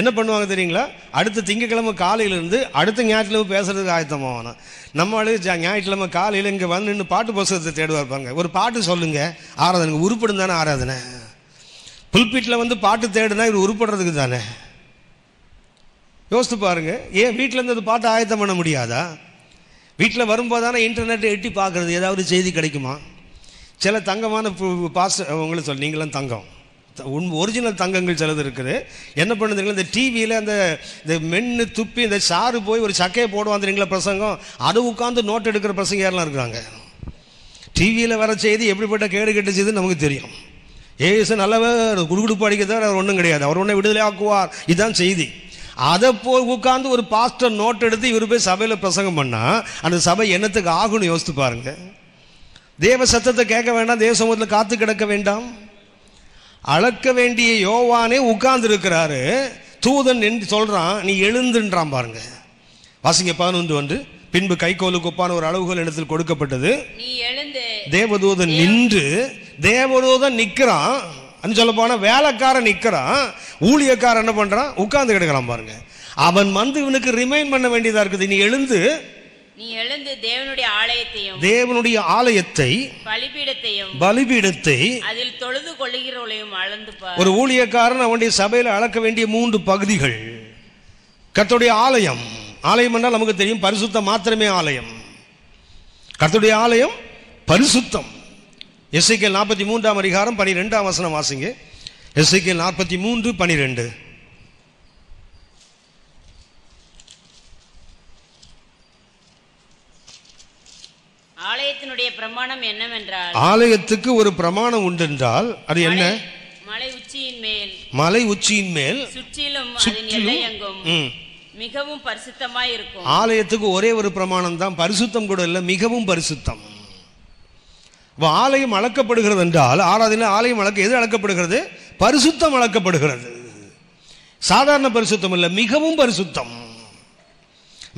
என்ன பண்ணுவாங்க தெரியுங்களா, அடுத்த திங்கக்கிழமை காலையிலேருந்து அடுத்த ஞாயிற்றுக்கிழமை பேசுகிறதுக்கு ஆயத்தமாவானா. நம்மளே ஞாயிற்றுக்கிழமை காலையில் இங்கே வந்து நின்று பாட்டு புஸ்தகத்தை தேடுவார்ப்பாங்க, ஒரு பாட்டு சொல்லுங்கள், ஆராதனைக்கு உருப்படும் தானே ஆராதனை. புல்பீட்டில் வந்து பாட்டு தேடுனா இது உருப்படுறதுக்கு தானே. யோசித்து பாருங்கள், ஏன் வீட்டிலேருந்து அது பாட்டு ஆயத்தம் பண்ண முடியாதா? வீட்டில் வரும்போது தானே இன்டர்நெட்டை எட்டி பார்க்குறது, ஏதாவது செய்தி கிடைக்குமா? சில தங்கமான பாஸ்டர் உங்களுக்கு சொல்லி, நீங்களாம் தங்கம், ஒரிஜினல் தங்கங்கள் சிலது இருக்குது. என்ன பண்ணுறீங்களா, இந்த டிவியில் அந்த மென்னு துப்பி இந்த சாறு போய் ஒரு சக்கையை போடுவான் தெரியுங்களா பிரசங்கம், அதை உட்காந்து நோட் எடுக்கிற பசங்க யாரெல்லாம் இருக்கிறாங்க. டிவியில் வர செய்தி எப்படிப்பட்ட கேடு கெட்ட செய்தி நமக்கு தெரியும். ஏசு நல்லவர், குடுகுடுப்பு அடிக்கிறதா அவர் ஒன்றும் கிடையாது, அவர் ஒன்றை விடுதலை ஆக்குவார், இதுதான் செய்தி. அதை போய் உட்காந்து ஒரு பாஸ்டர் நோட் எடுத்து இவர் போய் சபையில் பிரசங்கம் பண்ணால் அந்த சபை என்னத்துக்கு ஆகும்னு யோசித்து பாருங்கள். தேவ சத்தத்தை கேட்க வேண்டாம், தேவ சமூகத்தில் காத்து கிடக்க வேண்டாம். அளக்க வேண்டிய யோவானே உட்கார்ந்து இருக்கிறாரு, தூதன் என்று சொல்றான், நீ எழுந்துன்றான் பாருங்க. வாசிங்க 11. பின்பு கைகோலுக்கு ஒப்பான ஒரு அளவுகோல் இடத்தில் கொடுக்கப்பட்டது, நீ எழுந்து. தேவதூதன் நின்று, தேவதூதன் நிற்கிறான், சொல்ல போனா வேலைக்காரன் நிற்கிறான், ஊழியக்காரன் என்ன பண்றான், உட்கார்ந்து கிடக்கிறான் பாருங்க. அவன் வந்து இவனுக்கு ரிமைண்ட் பண்ண வேண்டியதா இருக்குது, நீ எழுந்து தேவனுடைய ஆலயத்தை பலிபீடத்தை அதில் தொழுது கொள்ளுகிறவளையும் அளந்து பார். ஒரு ஊழியக்காரன் அவனுடைய சபையில் அளக்க வேண்டிய 3 பகுதிகள். கர்த்தருடைய ஆலயம், ஆலயம் என்றால் நமக்கு தெரியும் பரிசுத்தம் மாத்திரமே ஆலயம். கர்த்தருடைய ஆலயம் பரிசுத்தம். எசேக்கியேல் 43 அதிகாரம் 12 வாசிங்க. எசேக்கியேல் 43:12. ஆலயத்தினுடைய பிரமாணம் என்னவென்றால், ஆலயத்துக்கு ஒரு பிரமாணம் உண்டு என்றால் அது என்ன, மலை உச்சியின் மேல் சுற்றிலும் அதன் எல்லையெங்கும் மிகவும் பரிசுத்தமாய் இருக்கும். ஆலயத்துக்கு ஒரே ஒரு பிரமாணம் தான், பரிசுத்தம் கூட இல்லை, மிகவும் பரிசுத்தம். ஆலயம் அளக்கப்படுகிறது என்றால் ஆராதனை ஆலயம் எது அளக்கப்படுகிறது, பரிசுத்தம் அளக்கப்படுகிறது. சாதாரண பரிசுத்தம் இல்லை, மிகவும் பரிசுத்தம்.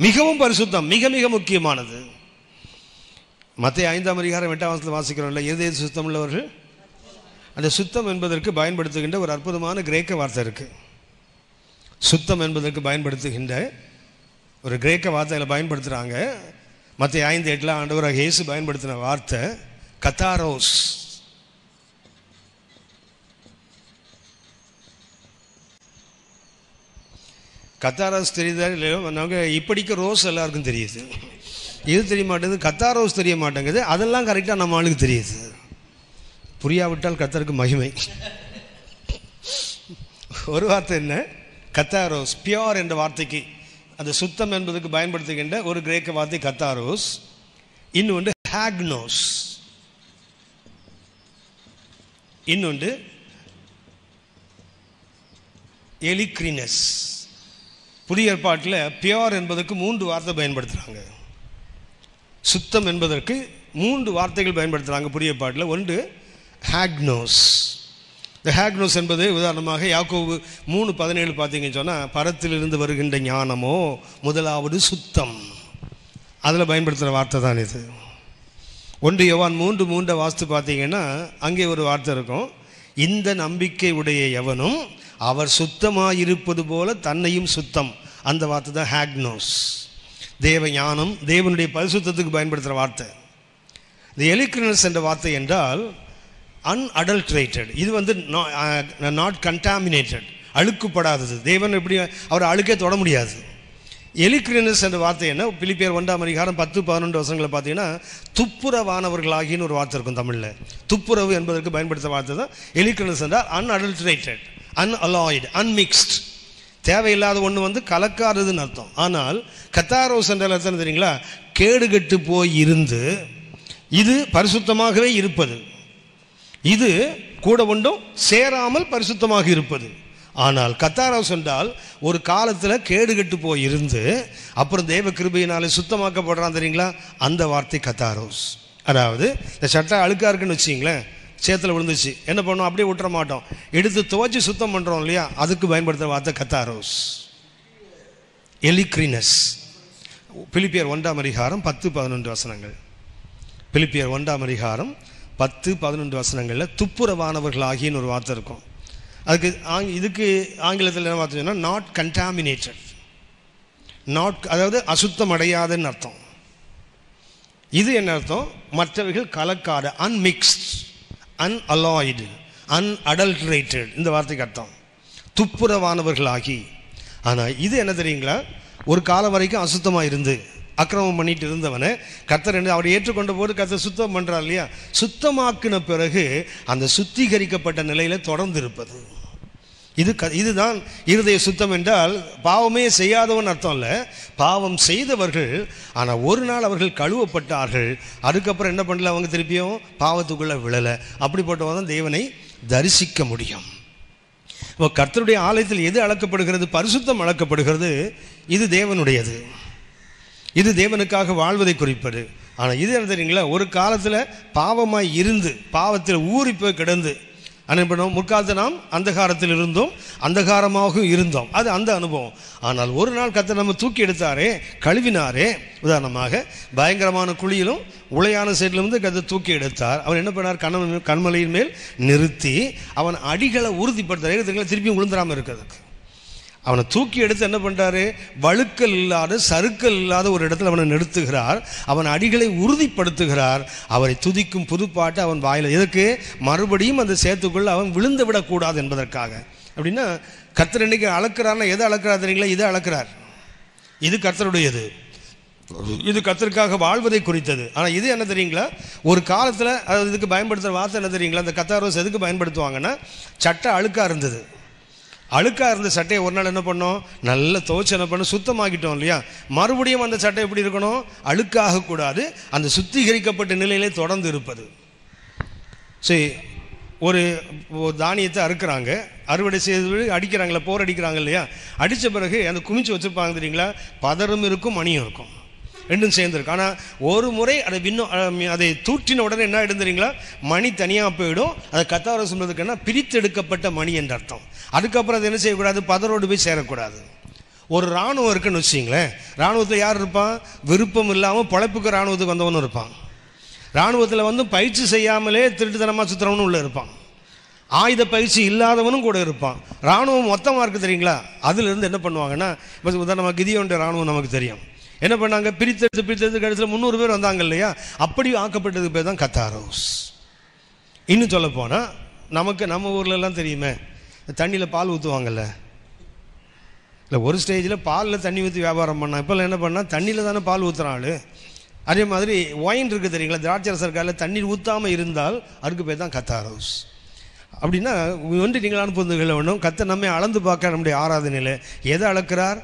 மிகவும் பரிசுத்தம் மிக மிக முக்கியமானது. மத்தேயு 5 அதிகாரம் 8 வாசிக்கிறோம்ல, எது சுத்தம் உள்ளவர்கள். அந்த சுத்தம் என்பதற்கு பயன்படுத்துகின்ற ஒரு அற்புதமான கிரேக்க வார்த்தை இருக்கு. சுத்தம் என்பதற்கு பயன்படுத்துகின்ற ஒரு கிரேக்க வார்த்தையில் பயன்படுத்துகிறாங்க. மத்தேயு 5:8 ஆண்டவராக இயேசு பயன்படுத்தின வார்த்தை கத்தாரோஸ். கத்தாரோஸ் தெரியுதா இல்லையோ, நாங்கள் இப்படிக்க ரோஸ் எல்லாருக்கும் தெரியுது, இது தெரிய மாட்டேங்குது, கத்தாரோஸ் தெரிய மாட்டேங்குது, அதெல்லாம் கரெக்டாக நம்ம ஆளுக்கு தெரியுது. புரியாவிட்டால் கத்தருக்கு மகிமை. ஒரு வார்த்தை என்ன, கத்தாரோஸ், பியோர் என்ற வார்த்தைக்கு, அந்த சுத்தம் என்பதற்கு பயன்படுத்துகின்ற ஒரு கிரேக்க வார்த்தை கத்தாரோஸ். இன்னொன்று ஹாக்னோஸ், இன்னொன்று எலிக்ரினஸ். புதிய ஏற்பாட்டில் பியோர் என்பதற்கு 3 வார்த்தை பயன்படுத்துகிறாங்க. சுத்தம் என்பதற்கு 3 வார்த்தைகள் பயன்படுத்துகிறாங்க புதிய ஏற்பாட்டில். ஒன்று ஹாக்னோஸ். இந்த ஹாக்னோஸ் என்பது உதாரணமாக யாக்கோபு 3:17 பார்த்தீங்கன்னு சொன்னால், பரத்திலிருந்து வருகின்ற ஞானமோ முதலாவது சுத்தம், அதில் பயன்படுத்துகிற வார்த்தை தான் இது. 1 யோவான் 3:3 வாசித்து பார்த்தீங்கன்னா அங்கே ஒரு வார்த்தை இருக்கும், இந்த நம்பிக்கை உடைய எவனும் அவர் சுத்தமாயிருப்பது போல தன்னையும் சுத்தம். அந்த வார்த்தை தான் ஹாக்னோஸ். தேவ ஞானம், தேவனுடைய பரிசுத்தத்துக்கு பயன்படுத்துகிற வார்த்தை. இந்த எலிக்ரினஸ் என்ற வார்த்தை என்றால் அன்அடல்ட்ரேட்டட். இது வந்து நாட் கண்டாமினேட்டட், அழுக்குப்படாதது. தேவன் எப்படி அவர் அழுக்கே தொட முடியாது. எலிக்ரினஸ் என்ற வார்த்தை என்ன? பிலிப்பியர் 1:10-11 பார்த்தீங்கன்னா துப்புரவானவர்களாகின்னு ஒரு வார்த்தை இருக்கும் தமிழில். துப்புரவு என்பதற்கு பயன்படுத்த வார்த்தை தான் எலிக்ரினஸ் என்றால் அன்அடல்ட்ரேட்டட், அன்அலாய்டு, அன்மிக்ஸ்ட். தேவையில்லாத ஒன்று வந்து கலக்காததுன்னு அர்த்தம். ஆனால் கத்தாரோஸ் என்ற அர்த்தம் தெரியுங்களா? கேடுகட்டு போய் இருந்து இது பரிசுத்தமாகவே இருப்பது. இது கூட ஒன்றும் சேராமல் பரிசுத்தமாக இருப்பது. ஆனால் கத்தாரோஸ் என்றால் ஒரு காலத்தில் கேடுகட்டு போய் இருந்து அப்புறம் தேவ கிருபையினாலே சுத்தமாக்கப்படுறான் தெரியுங்களா? அந்த வார்த்தை கத்தாரோஸ். அதாவது இந்த சட்டை அழுக்கா இருக்குன்னு வச்சிங்களேன், சேத்துல விழுந்துச்சு, என்ன பண்ணோம்? அப்படியே விட்டுற மாட்டோம், எடுத்து துவைச்சி சுத்தம் பண்ணுறோம் இல்லையா? அதுக்கு பயன்படுத்துகிற வார்த்தை கத்தாரோஸ், எலிக்ரினஸ். பிலிப்பியர் 1:10-11. பிலிப்பியர் 1:10-11 துப்புரவானவர்களாகின்னு ஒரு வார்த்தை இருக்கும். அதுக்கு இதுக்கு ஆங்கிலத்தில் என்ன வார்த்தை சொன்னால் நாட் கண்டாமினேட்டட், அதாவது அசுத்தம் அடையாதுன்னு அர்த்தம். இது என்ன அர்த்தம்? மற்றவர்கள் கலக்காத, அன்மிக்ஸ்ட், அன்அலாய்டு, அன்அடல்ட்ரேட்டட், இந்த வார்த்தைக்கு அர்த்தம் துப்புரவானவர்களாகி. ஆனால் இது என்ன தெரியுங்களா? ஒரு காலம் வரைக்கும் அசுத்தமாக இருந்து அக்கிரமம் பண்ணிட்டு இருந்தவனை கர்த்தர் அவரை ஏற்றுக்கொண்ட போது கர்த்தர் சுத்தம் பண்ணுறார் இல்லையா? சுத்தமாக்கின பிறகு அந்த சுத்திகரிக்கப்பட்ட நிலையில் தொடர்ந்து இருப்பது. இதுதான் இருதய சுத்தம் என்றால் பாவமே செய்யாதவன் அர்த்தம் இல்லை, பாவம் செய்தவர்கள். ஆனால் ஒரு நாள் அவர்கள் கழுவப்பட்டார்கள், அதுக்கப்புறம் என்ன பண்ணல? அவங்க திருப்பியும் பாவத்துக்குள்ளே விழலை. அப்படிப்பட்டவன் தான் தேவனை தரிசிக்க முடியும். இப்போ கர்த்தருடைய ஆலயத்தில் எது அளக்கப்படுகிறது? பரிசுத்தம் அளக்கப்படுகிறது. இது தேவனுடையது, இது தேவனுக்காக வாழ்வதை குறிப்பது. ஆனால் இது என்ன தெரியுங்களா? ஒரு காலத்தில் பாவமாய் இருந்து பாவத்தில் ஊறி போய் கிடந்து அனுப்பணும். முற்காலத்தில் நாம் அந்தகாரத்தில் இருந்தோம், அந்தகாரமாகவும் இருந்தோம், அது அந்த அனுபவம். ஆனால் ஒரு நாள் கர்த்தர் நம்ம தூக்கி எடுத்தாரே, கழுவினாரே. உதாரணமாக பயங்கரமான குழியிலும் உளையான சைடிலிருந்து கர்த்தர் தூக்கி எடுத்தார். அவன் என்ன பண்ணார்? கண்மலையின் மேல் நிறுத்தி அவன் அடிகளை உறுதிப்படுத்துறாரு, திருப்பியும் விழுந்துடாமல் இருக்கிறதுக்கு. அவனை தூக்கி எடுத்து என்ன பண்ணுறாரு? வழுக்கல் இல்லாத, சறுக்கல் இல்லாத ஒரு இடத்துல அவனை நிறுத்துகிறார். அவன் அடிகளை உறுதிப்படுத்துகிறார். அவரை துதிக்கும் புதுப்பாட்டு அவன் வாயில். எதுக்கு? மறுபடியும் அந்த சேத்துக்குள்ள அவன் விழுந்து விடக்கூடாது என்பதற்காக. அப்படின்னா கர்த்தர் இன்னைக்கு அளக்கிறார்னா எதை அளக்கிறார் தெரியுங்களா? இதை அளக்கிறார். இது கர்த்தருடையது, இது கர்த்தருக்காக வாழ்வதை குறித்தது. ஆனால் இது என்ன தெரியுங்களா? ஒரு காலத்தில் அதாவது இதுக்கு பயன்படுத்துகிற வார்த்தை என்ன தெரியுங்களா? அந்த கத்தாரோஸ் எதுக்கு பயன்படுத்துவாங்கன்னா, சட்டை அழுக்காக இருந்தது, அழுக்காக இருந்த சட்டையை ஒரு நாள் என்ன பண்ணோம்? நல்ல துவைச்சு என்ன பண்ணோம்? சுத்தமாக்கிட்டோம் இல்லையா? மறுபடியும் அந்த சட்டை எப்படி இருக்கணும்? அழுக்காக கூடாது, அந்த சுத்திகரிக்கப்பட்ட நிலையிலே தொடர்ந்து இருப்பது. சரி, ஒரு தானியத்தை அறுக்கிறாங்க, அறுவடை செய்து அடிக்கிறாங்களா, போர் அடிக்கிறாங்க இல்லையா? அடித்த பிறகு அந்த குமிச்சு வச்சுருப்பாங்க தெரியுங்களா? பதரும் இருக்கும், மணியும் இருக்கும், ரெண்டும் சேர்ந்துருக்கு. ஆனால் ஒரு முறை அதை தூற்றின உடனே என்ன ஆகிடும் தெரியுங்களா? மணி தனியாக போயிடும். அதை கத்தாரோஸ் சொல்றதுக்குன்னா பிரித்தெடுக்கப்பட்ட மணி என்ற அர்த்தம். அதுக்கப்புறம் அது என்ன செய்யக்கூடாது? பதரோடு போய் சேரக்கூடாது. ஒரு இராணுவம் இருக்குன்னு வச்சிங்களேன், இராணுவத்தில் யார் இருப்பான்? விருப்பம் இல்லாமல் பொழைப்புக்கு இராணுவத்துக்கு வந்தவனும் இருப்பான். இராணுவத்தில் வந்து பயிற்சி செய்யாமலே திருட்டுத்தனமாக சுற்றுறவனும் உள்ளே இருப்பான். ஆயுத பயிற்சி இல்லாதவனும் கூட இருப்பான். இராணுவம் மொத்தமாக இருக்குது தெரியுங்களா? அதுலேருந்து என்ன பண்ணுவாங்கன்னா, இப்போ உதாரணமாக கிதியோன்ற இராணுவம் நமக்கு தெரியும். என்ன பண்ணாங்க? பிரித்தெடுத்து கடைசியில் 300 பேர் வந்தாங்க இல்லையா? அப்படி ஆக்கப்பட்டதுக்கு பேர் தான் கத்தாரோஸ். இன்னும் சொல்ல போனால் நம்ம ஊர்லெலாம் தெரியுமே, தண்ணியில் பால் ஊற்றுவாங்கல்ல, இல்லை ஒரு ஸ்டேஜில் பாலில் தண்ணி ஊற்றி வியாபாரம் பண்ணால், இப்போல்லாம் என்ன பண்ணால் தண்ணியில் தானே பால் ஊற்றுறான் ஆள். அதே மாதிரி ஒயின் இருக்குது தெரியுங்களா? திராட்சரசர் காலில் தண்ணீர் ஊற்றாமல் இருந்தால் அதுக்கு பேர் தான் கத்தாரோஸ். அப்படின்னா ஒன்று நீங்கள் அனுப்புவதுகளை ஒன்றும் கத்த நம்மை அளந்து பார்க்க நம்முடைய ஆராதனையில் எதை அளக்கிறார்?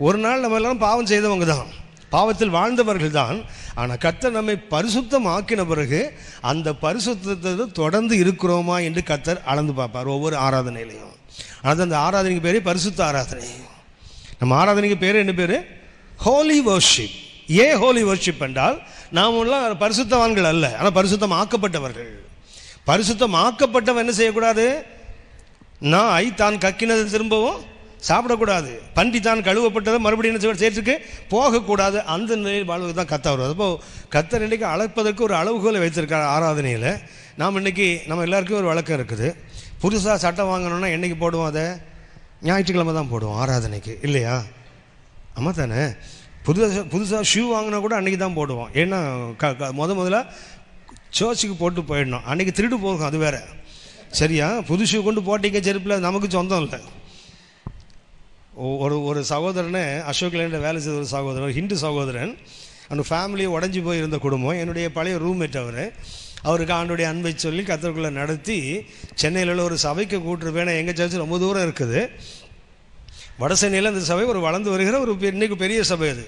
ஒரு நாள் நம்ம எல்லாம் பாவம் செய்தவங்க தான், பாவத்தில் வாழ்ந்தவர்கள் தான். ஆனால் கர்த்தர் நம்மை பரிசுத்தம் ஆக்கின பிறகு அந்த பரிசுத்தத்தை தொடர்ந்து இருக்கிறோமா என்று கர்த்தர் அளந்து பார்ப்பார் ஒவ்வொரு ஆராதனையிலையும். அது அந்த ஆராதனைக்கு பேர் பரிசுத்த ஆராதனை. நம்ம ஆராதனைக்கு பேர் என்ன பேர்? ஹோலி வர்ஷிப். ஏன் ஹோலி வர்ஷிப் என்றால் நாம் எல்லாம் பரிசுத்தவான்கள் அல்ல, ஆனால் பரிசுத்தம் ஆக்கப்பட்டவர்கள். பரிசுத்தம் ஆக்கப்பட்டவன் என்ன செய்யக்கூடாது? நாய் தான் கக்கினதை திரும்பவும் சாப்பிடக்கூடாது, பன்றி தான் கழுவப்பட்டதை மறுபடியும் என்ன சேர்த்துக்கு போகக்கூடாது. அந்த நிலையில் வாழ்வது தான் கத்த வருவது. அப்போது கத்தர் இன்றைக்கி அழைப்பதற்கு ஒரு அளவுகோலை வைத்திருக்கார் ஆராதனையில். நாம் இன்றைக்கி நம்ம எல்லாருக்கும் ஒரு வழக்கம் இருக்குது. புதுசாக சட்டை வாங்கணுன்னா என்றைக்கு போடுவோம்? அதை ஞாயிற்றுக்கிழமை தான் போடுவோம் ஆராதனைக்கு, இல்லையா? ஆமாம் தானே? புதுசாக ஷூ வாங்கினா கூட அன்றைக்கி தான் போடுவோம். ஏன்னா முதல்ல சர்ச்சுக்கு போட்டு போயிடணும். அன்றைக்கி திருடு போகும், அது வேறு. சரியா? புதுசு கொண்டு போட்டிங்க செருப்பில், நமக்கு சொந்தம் இல்லை. ஒரு சகோதரனை அசோக் லேண்டில் வேலை செய்த ஒரு சகோதரன், ஒரு ஹிந்து சகோதரன், அந்த ஃபேமிலியை உடஞ்சி போயிருந்த குடும்பம். என்னுடைய பழைய ரூம்மேட் அவருக்கு ஆண்டுடைய அன்பை சொல்லி கத்தருக்குள்ளே நடத்தி சென்னையில் உள்ள ஒரு சபைக்கு கூட்டுருப்பேன். எங்கள் சர்ச்சு ரொம்ப தூரம் இருக்குது, வட சென்னையில். அந்த சபை ஒரு வளர்ந்து வருகிற ஒரு இன்றைக்கு பெரிய சபை. அது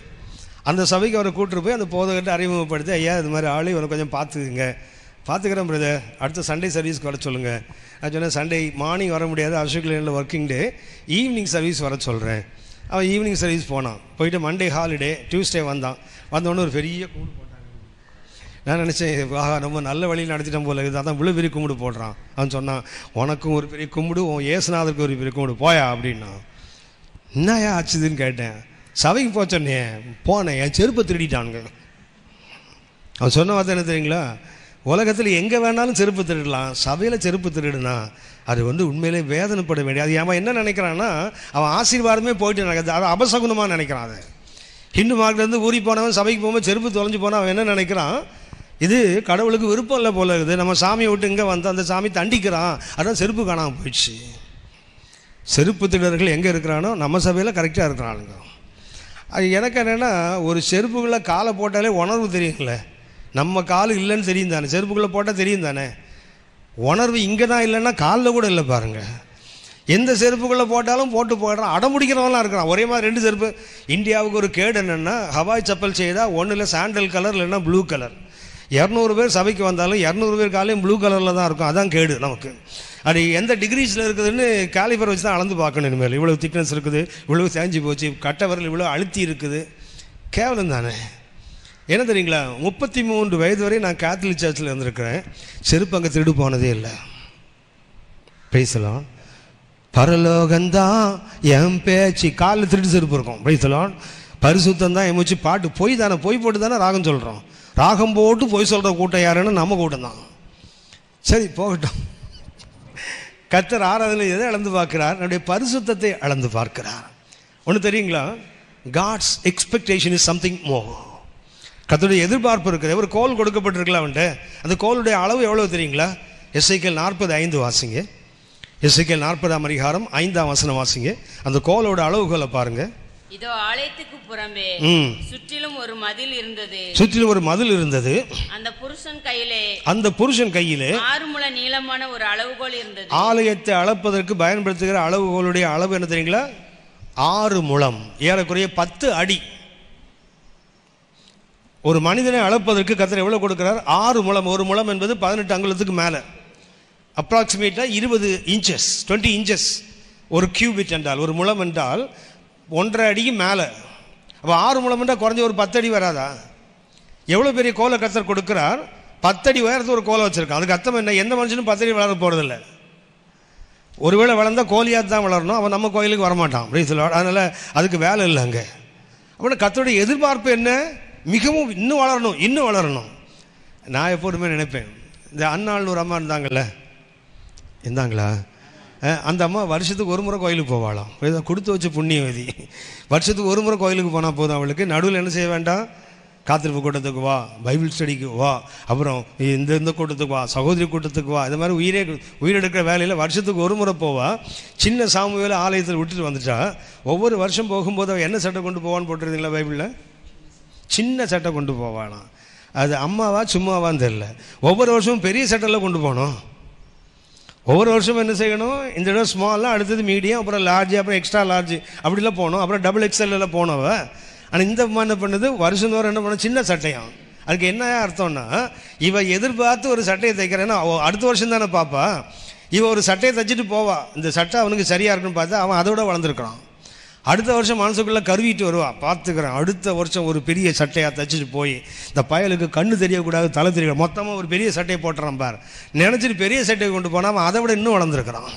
அந்த சபைக்கு அவரை கூப்பிட்டு போய் அந்த போதகர்கிட்ட அறிமுகப்படுத்தி, ஐயா இது மாதிரி ஆளு இவனை கொஞ்சம் பார்த்துக்கிறேன் பிரதர், அடுத்த சண்டே சர்வீஸ்க்கு வர சொல்லுங்கள். நான் சொன்னேன், சண்டே மார்னிங் வர முடியாது, அசோக் லேண்டில் ஒர்க்கிங் டே, ஈவினிங் சர்வீஸ் வர சொல்கிறேன். அவன் ஈவினிங் சர்வீஸ் போனான். போயிட்டு மண்டே ஹாலிடே, டியூஸ்டே வந்தோடனே ஒரு பெரிய கும்பிடு போட்டாங்க. நான் நினச்சேன், ஆஹா ரொம்ப நல்ல வழியில் நடத்திட்டேன் போல இருக்குது, அதான் இவ்வளோ பெரிய கும்பிடு போடுறான். அவன் சொன்னான், உனக்கும் ஒரு பெரிய கும்பிடு, உன் ஏசுநாதருக்கு ஒரு பெரிய கும்பிடு, போயா அப்படின்னா. என்னையா ஆச்சுதுன்னு கேட்டேன். சபைக்கு போச்சோன்னே போனேன், என் செருப்பை திருடிட்டானுங்க. அவன் சொன்ன வார்த்தை என்ன தெரியுங்களா? உலகத்தில் எங்கே வேணாலும் செருப்பு திருடலாம், சபையில் செருப்பு திருடுனா அது உண்மையிலே வேதனைப்பட வேண்டிய. அது அவன் என்ன நினைக்கிறான்னா, அவன் ஆசீர்வாதமே போயிட்டு நடக்குது, அதை அபசகுனமாக நினைக்கிறான். அதை ஹிந்து மார்க்லேருந்து ஊறி போனவன் சபைக்கு போகும்போது செருப்பு தொலைஞ்சு போனால் அவன் என்ன நினைக்கிறான், இது கடவுளுக்கு விருப்பம் இல்லை போல இருக்குது, நம்ம சாமியை விட்டு இங்கே வந்து அந்த சாமி தண்டிக்கிறான், அதான் செருப்பு காணாமல் போயிடுச்சு. செருப்பு திருடர்கள் எங்கே இருக்கிறானோ நம்ம சபையில் கரெக்டாக இருக்கிறானுங்க. அது எனக்கு என்னென்னா, ஒரு செருப்புக்குள்ளே காலை போட்டாலே உணர்வு தெரியுங்களே, நம்ம கால் இல்லைன்னு தெரியும் தானே, செருப்புக்குள்ளே போட்டால் தெரியும் தானே. உணர்வு இங்கே தான் இல்லைன்னா காலில் கூட இல்லை பாருங்கள். எந்த செருப்புக்குள்ளே போட்டாலும் போட்டு போயிடுறான், அடம்பிடிக்கிறவங்களாம் இருக்கிறான். ஒரே மாதிரி 2 செருப்பு. இந்தியாவுக்கு ஒரு கேடு என்னென்னா, ஹவாய் சப்பல் செய்தால் ஒன்றில் சாண்டல் கலர் இல்லைன்னா ப்ளூ கலர். 200 பேர் சபைக்கு வந்தாலும் 200 பேர் காலையும் ப்ளூ கலரில் தான் இருக்கும். அதான் கேடு நமக்கு. அது எந்த டிகிரிஸில் இருக்குதுன்னு கேலிஃபர் வச்சு தான் அளந்து பார்க்கணும். இனிமேல் இவ்வளோ திக்னஸ் இருக்குது, இவ்வளோ தேஞ்சி போச்சு, கட்டை வரல் இவ்வளோ அழுத்தி இருக்குது, கேவலம் தானே. என்ன தெரியுங்களா, 33 வயது வரை நான் கேத்தலிக் சர்ச்சில் இருந்திருக்கிறேன். செருப்பு அங்கே திருடு போனதே இல்லை. பேசலாம், பரலோகந்தான் என் பேச்சு. காலில் திருட்டு செருப்பு இருக்கும். பேசலாம், பரிசுத்தம் தான் என் மூச்சு. பாட்டு பொய் தானே, பொய் போட்டு தானே ராகம் சொல்கிறோம். ராகம் போட்டு பொய் சொல்கிற கூட்டம் யாருன்னு நம்ம கூட்டம் தான். சரி போகட்டும். கர்த்தர் ஆராதனை எதை அளந்து பார்க்கிறார்? நம்முடைய பரிசுத்தத்தை அளந்து பார்க்கிறார். ஒன்று தெரியுங்களா, God's expectation is something more. கர்த்தருடைய எதிர்பார்ப்பு இருக்குது. ஒரு கோல் கொடுக்கப்பட்டிருக்கலாம் அவன்ட்டு. அந்த கோளுடைய அளவு எவ்வளோ தெரியுங்களா? எசேக்கியேல் 40:5 வாசிங்க. எசேக்கியேல் 40ஆம் அதிகாரம் 5ஆம் வசனம் வாசிங்க. அந்த கோலோட அளவுகோலை பாருங்க. இதோ ஆலயத்துக்கு புறம்பே சுற்றிலும் ஒரு மதில் இருந்தது. சுற்றிலும் ஒரு மதில் இருந்தது. அந்த புருஷன் கையிலே 6 முழ நீளமான ஒரு அளவுகோல் இருந்தது. ஆலயத்தை அளப்பதற்கு பயன்படுத்துகிற அளவுகோலுடைய அளவு என்ன தெரியுங்களா? 6 முழம், ஏறக்குறைய 10 அடி. ஒரு மனிதனை அளப்பதற்கு கர்த்தர் எவ்வளவு கொடுக்கிறார்? 6 முழம். ஒரு முழம் என்பது 18 அங்குலத்துக்கு மேலே, அப்ராக்சிமேட்டா 20 இன்ச்சஸ், 20 இன்ச்சஸ். ஒரு கியூபிட் என்றால், ஒரு முழம் என்றால் 1.5 அடிக்கு மேலே. அப்போ 6 முழம் என்றால் குறைஞ்ச ஒரு 10 அடி வராதா? எவ்வளோ பெரிய கோலை கர்த்தர் கொடுக்கிறார்? 10 அடி உயரத்து ஒரு கோலை வச்சுருக்கான். அதுக்கு அர்த்தம் என்ன? எந்த மனுஷனும் 10 அடி வளர போகிறதில்ல. ஒருவேளை வளர்ந்தால் கோலியாக தான் வளரணும், அவன் நம்ம கோயிலுக்கு வரமாட்டான். அப்படி சொல்லுவாள். அதனால் அதுக்கு வேலை இல்லை அங்கே. அப்படின்னா கர்த்தருடைய எதிர்பார்ப்பு என்ன? மிகவும் இன்னும் வளரணும், இன்னும் வளரணும். நான் எப்போதுமே நினைப்பேன், இந்த அன்னாள்னு ஒரு அம்மா இருந்தாங்களா, அந்த அம்மா வருஷத்துக்கு ஒரு முறை கோயிலுக்கு போவாளாம். கொடுத்து வச்ச புண்ணியவதி. வருஷத்துக்கு ஒரு முறை கோயிலுக்கு போனால் போதும். அவளுக்கு நடுவில் என்ன செய்ய வேண்டாம்? காத்திருப்பு கூட்டத்துக்கு வா, பைபிள் ஸ்டடிக்கு வா, அப்புறம் இந்த கூட்டத்துக்கு வா, சகோதரி கூட்டத்துக்கு வா. இது மாதிரி உயிரெடுக்கிற வேலையில் வருஷத்துக்கு ஒரு முறை போவா. சின்ன சாமுவேலை ஆலயத்தில் விட்டுட்டு வந்துட்டா. ஒவ்வொரு வருஷம் போகும்போது அவள் என்ன சட்டை கொண்டு போவான்னு போட்டிருந்தீங்களா பைபிளில்? சின்ன சட்டை கொண்டு போவாளாம். அது அம்மாவா சும்மாவான்னு தெரியல. ஒவ்வொரு வருஷமும் பெரிய சட்டையில் கொண்டு போகணும். ஒவ்வொரு வருஷமும் என்ன செய்யணும்? இந்த இடம் ஸ்மாலாக, அடுத்தது மீடியம், அப்புறம் லார்ஜ், அப்புறம் எக்ஸ்ட்ரா லார்ஜ், அப்படிலாம் போகணும். அப்புறம் டபுள் எக்ஸ்எல்லாம் போனவ. ஆனால் இந்த அம்மா என்ன பண்ணுது? வருஷந்தோறும் என்ன பண்ண? சின்ன சட்டையாம். அதுக்கு என்ன அர்த்தம்னா, இவ எதிர்பார்த்து ஒரு சட்டையை தைக்கிறேன்னா அடுத்த வருஷம் தானே பாப்பா. இவ ஒரு சட்டையை தைச்சிட்டு போவா. இந்த சட்டை அவனுக்கு சரியாக இருக்குன்னு பார்த்தா அவன் அதோட வளர்ந்துருக்கிறான். அடுத்த வருஷம் மனசுக்குள்ளே கருவிட்டு வருவா. பார்த்துக்கிறேன், அடுத்த வருஷம் ஒரு பெரிய சட்டையாக தைச்சிட்டு போய் இந்த பயலுக்கு கண்ணு தெரியக்கூடாது, தலை தெரியக்கூடாது, மொத்தமாக ஒரு பெரிய சட்டையை போட்டுறான் பார். நினச்சிட்டு பெரிய சட்டையை கொண்டு போனால் அவன் அதை விட இன்னும் வளர்ந்துருக்கிறான்.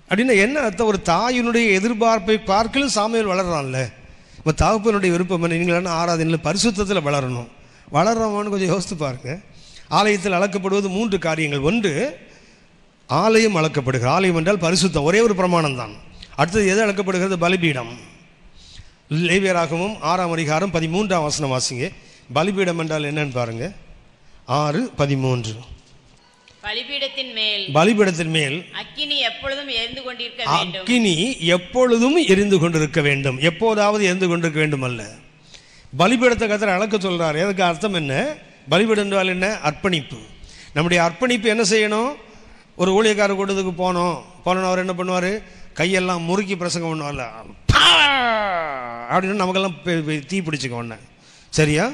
அப்படின்னா என்ன அர்த்தம்? ஒரு தாயினுடைய எதிர்பார்ப்பை பார்க்கலும் சாமியில் வளர்றான்ல. இப்போ தகப்பனுடைய விருப்பம் என்ன? நீங்களான ஆராதனையில் பரிசுத்தத்தில் வளரணும். வளர்றோமான்னு கொஞ்சம் யோசித்து பாருங்கள். ஆலயத்தில் அளக்கப்படுவது 3 காரியங்கள். ஒன்று, ஆலயம் அளக்கப்படுகிற. ஆலயம் என்றால் பரிசுத்தம், ஒரே ஒரு பிரமாணம் தான். அடுத்தது எது அளக்கப்படுகிறது? பலிபீடம். லேவியராகமம் 6ஆம் அதிகாரம் 13ஆம் வசனம் வாசிங்க. பலிபீடம் என்றால் என்னன்னு பாருங்க. 6:13. பலிபீடத்தின் மேல் அக்கினி எப்பொழுதும் எரிந்து கொண்டிருக்க வேண்டும். எப்போதாவது எரிந்து கொண்டிருக்க வேண்டும் அல்ல. பலிபீடத்தை கர்த்தர் அளக்க சொல்றார். அதுக்கு அர்த்தம் என்ன? பலிபீடம் என்றால் என்ன? அர்ப்பணிப்பு. நம்முடைய அர்ப்பணிப்பு என்ன செய்யணும்? ஒரு ஊழியக்காரர் கூட்டத்துக்கு போனோம் அவர் என்ன பண்ணுவார்? கையெல்லாம் முறுக்கி பிரசங்கம் பண்ணுவார்ல, அப்படின்னு நமக்கெல்லாம் தீ பிடிச்சிக்க ஒன்று. சரியா?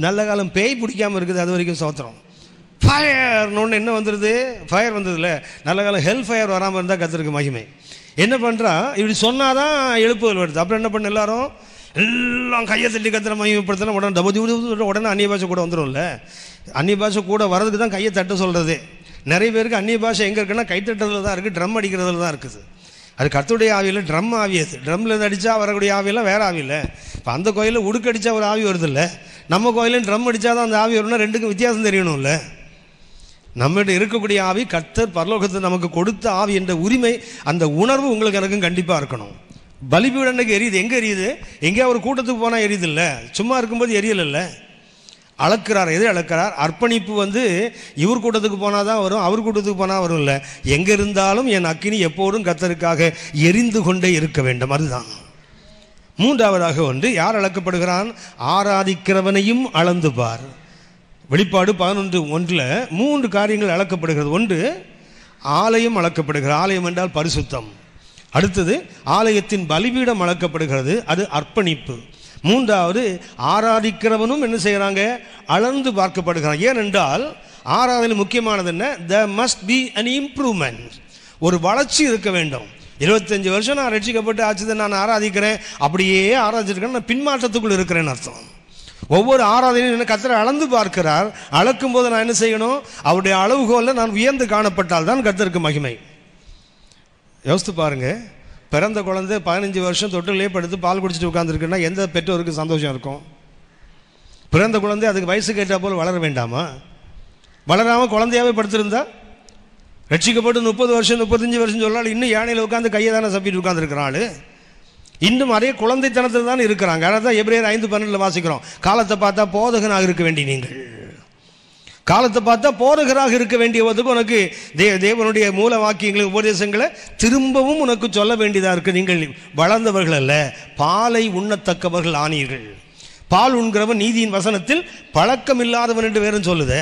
நல்ல காலம் பேய் பிடிக்காமல் இருக்குது, அது வரைக்கும் சோத்திரம். ஃபயர்னு ஒன்று என்ன வந்துடுது? ஃபயர் வந்ததில்ல. நல்ல காலம் ஹெல் ஃபயர் வராமல் இருந்தால் கர்த்தருக்கு மகிமை. என்ன பண்ணுறா? இப்படி சொன்னாதான் எழுப்புதல் வருது. அப்புறம் என்ன பண்ண? எல்லாம் கையை தட்டி கர்த்தரை மகிமைப்படுத்தினா உடனே அந்நிய பாஷை கூட வந்துடும்ல. அந்நிய பாஷை கூட வர்றதுக்கு தான் கையை தட்ட சொல்கிறது. நிறைய பேருக்கு அந்நிய பாஷை எங்கே இருக்குன்னா கைத்தட்டுறதுல தான் இருக்குது, ட்ரம் அடிக்கிறதுல தான் இருக்குது. அது கர்த்தருடைய ஆவியில் ட்ரம் ஆவி. அது ட்ரம்மில் அடித்தா வரக்கூடிய ஆவியெல்லாம் வேறு ஆவி இல்லை. இப்போ அந்த கோயிலில் உடுக்கடிச்சா ஒரு ஆவி வருது இல்லை, நம்ம கோயிலும் ட்ரம் அடித்தா தான் அந்த ஆவி வரும்னா ரெண்டுக்கும் வித்தியாசம் தெரியணும்ல. நம்மகிட்ட இருக்கக்கூடிய ஆவி கர்த்தர் பரலோகத்தை நமக்கு கொடுத்த ஆவி என்ற உரிமை, அந்த உணர்வு உங்களுக்கு எனக்கும் கண்டிப்பாக இருக்கணும். பலிபீடம் அன்னைக்கு எரியுது. எங்கே எரியுது? எங்கேயா ஒரு கூட்டத்துக்கு போனால் எரியுது இல்லை, சும்மா இருக்கும்போது எரியலை. அளக்கிறார். எது அளக்கிறார்? அர்ப்பணிப்பு இவர் கூட்டத்துக்கு போனால் தான் வரும், அவர் கூட்டத்துக்கு போனால் வரும் இல்லை. எங்கே இருந்தாலும் என் அக்கினி எப்போதும் கர்த்தருக்காக எரிந்து கொண்டே இருக்க வேண்டும். அதுதான். மூன்றாவதாக யார் அளக்கப்படுகிறான்? ஆராதிக்கிறவனையும் அளந்து பார். வெளிப்பாடு 11:1 3 காரியங்கள் அளக்கப்படுகிறது. ஒன்று, ஆலயம் அளக்கப்படுகிறது. ஆலயம் என்றால் பரிசுத்தம். அடுத்தது, ஆலயத்தின் பலிபீடம் அளக்கப்படுகிறது. அது அர்ப்பணிப்பு. மூன்றாவது, ஆராதிக்கிறவனும் என்ன செய்கிறாங்க? அளந்து பார்க்கப்படுகிறான். ஏனென்றால் ஆராதனை முக்கியமானது என்ன? there must be an improvement. ஒரு வளர்ச்சி இருக்க வேண்டும். 25 வருஷம் நான் ரட்சிக்கப்பட்டு ஆச்சுதான் நான் ஆராதிக்கிறேன், அப்படியே ஆராதிச்சிருக்கேன், நான் பின்மாற்றத்துக்குள் இருக்கிறேன்னு அர்த்தம். ஒவ்வொரு ஆராதனையும் கர்த்தரை அளந்து பார்க்கிறார். அளக்கும் போது நான் என்ன செய்யணும்? அவருடைய அளவுகோலில் நான் உயர்ந்து காணப்பட்டால் தான் கர்த்தருக்கு மகிமை. யோசித்து பாருங்க, பிறந்த குழந்தை 15 வருஷம் தொட்டிலே படுத்து பால் குடிச்சிட்டு உட்காந்துருக்குன்னா எந்த பெற்றோருக்கு சந்தோஷம் இருக்கும்? பிறந்த குழந்தை அதுக்கு வயசுக்கு ஏற்ற போல் வளர வேண்டாமா? வளராமல் குழந்தையாவே படுத்திருந்தா, ரட்சிக்கப்பட்டு 30 வருஷம் 35 வருஷம் சொல்லலாம், இன்னும் யானையில் உட்காந்து கையை தானே சப்பிட்டு உட்காந்துருக்கிறாள். இன்னும் அதே குழந்தைத்தனத்தில் தான் இருக்கிறாங்க. அதான் எபிரேயர் 5:12 வாசிக்கிறோம். காலத்தை பார்த்தா போதகனாக இருக்க வேண்டிய நீங்கள், காலத்தை பார்த்தா போதகராக இருக்க வேண்டியவதுக்கு உனக்கு தேவனுடைய மூல வாக்கியங்களை உபதேசங்களை திரும்பவும் உனக்கு சொல்ல வேண்டியதாக இருக்குது. நீங்கள் வளர்ந்தவர்கள் அல்ல, பாலை உண்ணத்தக்கவர்கள் ஆனீர்கள். பால் உண்கிறவன் நீதியின் வசனத்தில் பழக்கம் இல்லாதவன் என்று வேறும் சொல்லுது.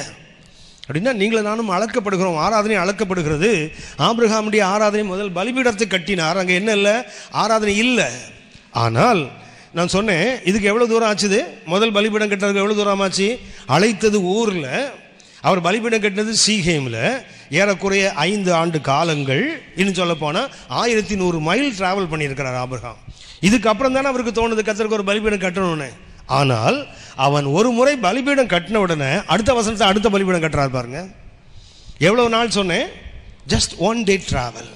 அப்படின்னா நீங்களும் நானும் அளக்கப்படுகிறோம். ஆராதனை அளக்கப்படுகிறது. ஆபிரகாமுடைய ஆராதனை முதல் பலிபீடத்தை கட்டினார். அங்கே என்ன இல்லை? ஆராதனை இல்லை. ஆனால் நான் சொன்னேன், இதுக்கு எவ்வளோ தூரம் ஆச்சுது? முதல் பலிபீடம் கட்டுறதுக்கு எவ்வளோ தூரம் ஆச்சு? அழைத்தது ஊரில், அவர் பலிபீடம் கட்டினது சீகேமில். ஏறக்குறைய 5 ஆண்டு காலங்கள், இன்னும் சொல்ல போனால் 1100 மைல் டிராவல் பண்ணியிருக்கிறார் ஆபிரகாம். இதுக்கப்புறம் தானே அவருக்கு தோணுது கர்த்தருக்கு ஒரு பலிபீடம் கட்டணும்னு. ஆனால் அவன் ஒரு முறை பலிபீடம் கட்டின உடனே அடுத்த வசனத்தை அடுத்த பலிபீடம் கட்டுறாரு பாருங்க. எவ்வளவு நாள் சொன்னேன்? ஜஸ்ட் 1 day டிராவல்,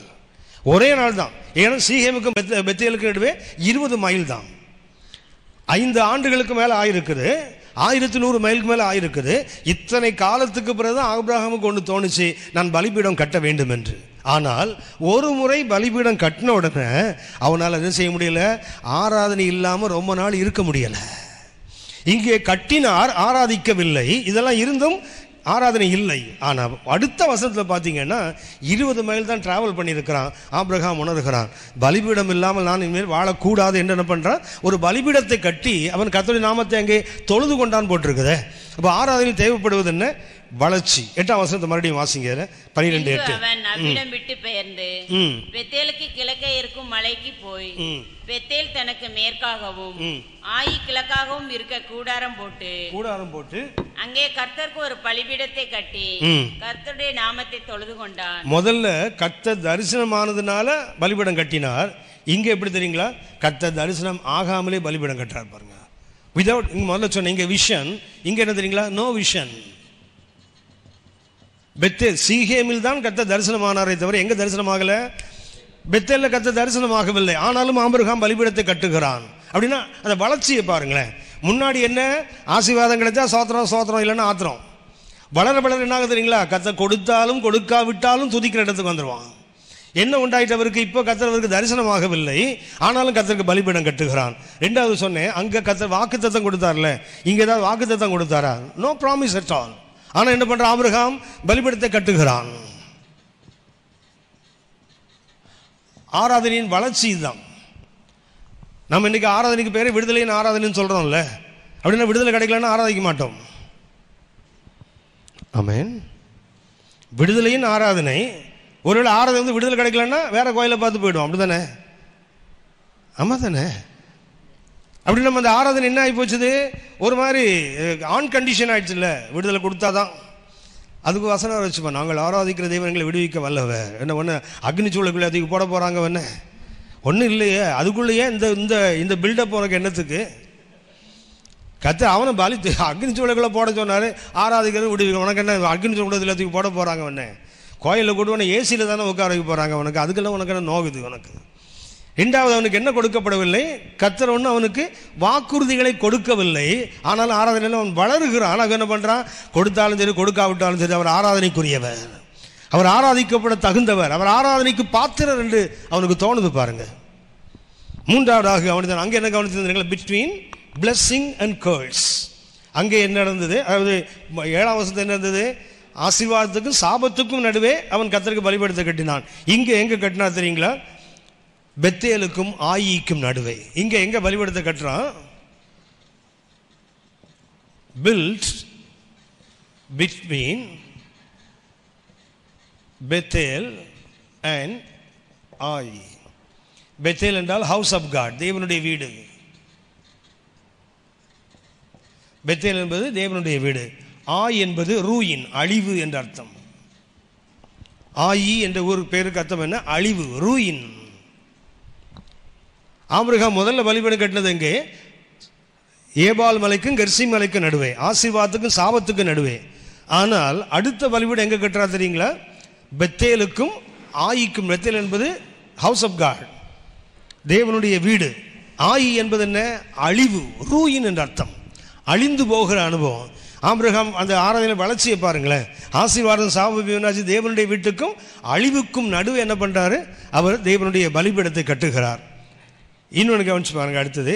ஒரே நாள் தான். ஏன்னா சீகேமுக்கும் பெத்தேலுக்கும் நடுவே 20 மைல் தான். 5 ஆண்டுகளுக்கு மேலே ஆயிருக்குது, 1100 மைலுக்கு மேலே ஆயிருக்குது. இத்தனை காலத்துக்கு பிறகு ஆபிரகாமுக்கு ஒன்று தோணுச்சு, நான் பலிபீடம் கட்ட வேண்டும் என்று. ஆனால் ஒரு முறை பலிபீடம் கட்டின உடனே அவனால் என்ன செய்ய முடியல? ஆராதனை இல்லாமல் ரொம்ப நாள் இருக்க முடியலை. இங்கே கட்டினார், ஆராதிக்கவில்லை. இதெல்லாம் இருந்தும் ஆராதனை இல்லை. ஆனால் அடுத்த வசனத்தில் பார்த்தீங்கன்னா 20 மைல் தான் டிராவல் பண்ணியிருக்கிறான். ஆபிரகாம் உணர்கிறான், பலிபீடம் இல்லாமல் நான் இனிமேல் வாழக்கூடாது என்று என்ன பண்ணுறான்? ஒரு பலிபீடத்தை கட்டி அவன் கர்த்தருடைய நாமத்தை அங்கே தொழுது கொண்டான் போட்டிருக்குது. அப்போ ஆராதனையில் தேவைப்படுவது என்ன? வளர்ச்சி. 8ஆம் வசனத்தை மறுபடியும் வாசிங்க. 12:8. அவன் அவ்விடம் விட்டு பெயர்ந்து பெத்தேலுக்கு கிழக்கே இருக்கும் மலைக்கு போய் பெத்தேல் தனக்கு மேற்காகவும் ஆயி கிழக்காகவும் இருக்க கூடாரம் போட்டு அங்கே கர்த்தருக்கு ஒரு பலிபீடத்தை கட்டி கர்த்தருடைய நாமத்தை தொழுது கொண்டான். முதல்ல கர்த்தர் தரிசனமானதுனால பலிபீடம் கட்டினார். இங்க எப்படி தெரியுங்களா? கர்த்தர் தரிசனம் ஆகாமலே பலிபீடம் கட்டுறார் பாருங்க. வித்வுட், இங்க முதல்ல சொன்ன இங்க விஷன், இங்க என்ன தெரியுங்களா? No vision. பெத்தேல் சீகேமில் தான் கர்த்தர் தரிசனமானாரே தவிர எங்க தரிசனமாகல? பெத்தேல்ல கர்த்தர் தரிசனமாகவில்லை. ஆனாலும் ஆபிரகாம் பலிபீடத்தை கட்டுகிறான். அப்படின்னா அந்த வளர்ச்சியை பாருங்களேன். முன்னாடி என்ன ஆசீர்வாதம் கிடைச்சா சோத்திரம் சோத்திரம், இல்லைன்னா ஆத்திரம். வளர வளர என்ன ஆகுது தெரியுங்களா? கர்த்தர் கொடுத்தாலும் கொடுக்காவிட்டாலும் துதிக்கிற இடத்துக்கு வந்துடுவான். என்ன உண்டாயிட்டு அவருக்கு? இப்போ கர்த்தர் அவருக்கு தரிசனமாகவில்லை, ஆனாலும் கர்த்தருக்கு பலிபீடம் கட்டுகிறான். ரெண்டாவது சொன்னேன், அங்கே கர்த்தர் வாக்குத்தத்தம் கொடுத்தார்ல, இங்கே ஏதாவது வாக்குத்தத்தம் கொடுத்தாரா? No promise at all. ஆனால் என்ன பண்ணுறான்? ஆபிரகாம் பலிபீடத்தை கட்டுகிறான். ஆராதனையின் வளர்ச்சி இதுதான். நம்ம இன்னைக்கு ஆராதனைக்கு பேர் விடுதலையின் ஆராதனைன்னு சொல்கிறோம்ல, அப்படின்னா விடுதலை கிடைக்கலன்னா ஆராதிக்க மாட்டோம். ஆமென். விடுதலையின் ஆராதனை. ஒருவேளை ஆராதனை வந்து விடுதலை கிடைக்கலன்னா வேற கோயிலை பார்த்து போயிடுவோம், அப்படி தானே? ஆமாம் தானே? அப்படி நம்ம அந்த ஆராதனை என்ன ஆகி போச்சுது? ஒரு மாதிரி ஆன் கண்டிஷன் ஆயிடுச்சு. இல்லை, விடுதலை கொடுத்தாதான். அதுக்கு வசனம் வச்சுப்போம், நாங்கள் ஆராதிக்கிற தெய்வங்களை விடுவிக்க வல்லவ. என்ன ஒன்று அக்னி சூளைக்குள்ளே அதுக்கு போட போகிறாங்க? என்ன ஒன்றும் இல்லையே. அதுக்குள்ளேயே இந்த இந்த இந்த பில்டப் உனக்கு என்னத்துக்கு? கர்த்தர் அவனை பலி அக்னி சூளைக்குள்ளே போட சொன்னார். ஆராதிக்கிறது விடுவிக்க. உனக்கு என்ன அக்னி சூளை எல்லாத்துக்கு போட போகிறாங்க? என்ன கோயிலில் கூட உடனே ஏசியில் தானே உட்கார வைக்க போகிறாங்க உனக்கு? அதுக்கெல்லாம் உனக்கு என்ன நோகுது உனக்கு? ரெண்டாவது, அவனுக்கு என்ன கொடுக்கப்படவில்லை? கர்த்தர் ஒன்று அவனுக்கு வாக்குறுதிகளை கொடுக்கவில்லை. ஆனாலும் ஆராதனையில் அவன் வளருகிறான். அவன் என்ன பண்ணுறான்? கொடுத்தாலும் சரி கொடுக்காவிட்டாலும் சரி அவர் ஆராதனைக்குரியவர், அவர் ஆராதிக்கப்பட தகுந்தவர், அவர் ஆராதனைக்கு பாத்திரர் என்று அவனுக்கு தோணுது பாருங்க. மூன்றாவதாக அவனுக்கு அங்கே என்ன கவனிச்சிருந்தீங்களா? Between blessing and curse. அங்கே என்ன நடந்தது? அதாவது 7ஆம் வசனத்தில் என்ன இருந்தது? ஆசீர்வாதத்துக்கும் சாபத்துக்கும் நடுவே அவன் கர்த்தருக்கு பலிபீடத்தை கட்டினான். இங்கே எங்கே கட்டினா தெரியுங்களா? பெத்தேலுக்கும் ஆயிக்கும் நடுவே. இங்கே எங்கே பலிபீடத்தை கட்டுறான்? பில்ட் பிட்வீன் பெத்தேல் அண்ட் ஆய். பெத்தேல் என்றால் ஹவுஸ் ஆஃப் காட், தேவனுடைய வீடு. பெத்தேல் என்பது தேவனுடைய வீடு. ஆய் என்பது ரூயின், அழிவு என்ற அர்த்தம். ஆயி என்ற ஒரு பேருக்கு அர்த்தம் என்ன? அழிவு, ரூயின். ஆபிரகாம் முதல்ல பலிபீடம் கட்டினது எங்கே? ஏபால் மலைக்கும் கெர்சிம் மலைக்கும் நடுவே, ஆசீர்வாதத்துக்கும் சாபத்துக்கும் நடுவே. ஆனால் அடுத்த பலிபீடம் எங்கே கட்டுறா தெரியுங்களா? பெத்தேலுக்கும் ஆயிக்கும். பெத்தேல் என்பது ஹவுஸ் ஆஃப் காட், தேவனுடைய வீடு. ஆயி என்பது என்ன? அழிவு, ரூயின் என்ற அர்த்தம், அழிந்து போகிற அனுபவம். ஆபிரகாம் அந்த ஆராதனை வளர்ச்சியை பாருங்களேன். ஆசீர்வாதம் சாபம் தேவனுடைய வீட்டுக்கும் அழிவுக்கும் நடுவே என்ன பண்றாரு? அவர் தேவனுடைய பலிபீடத்தை கட்டுகிறார். இன்னொன்று கவனிச்சு பாருங்க. அடுத்தது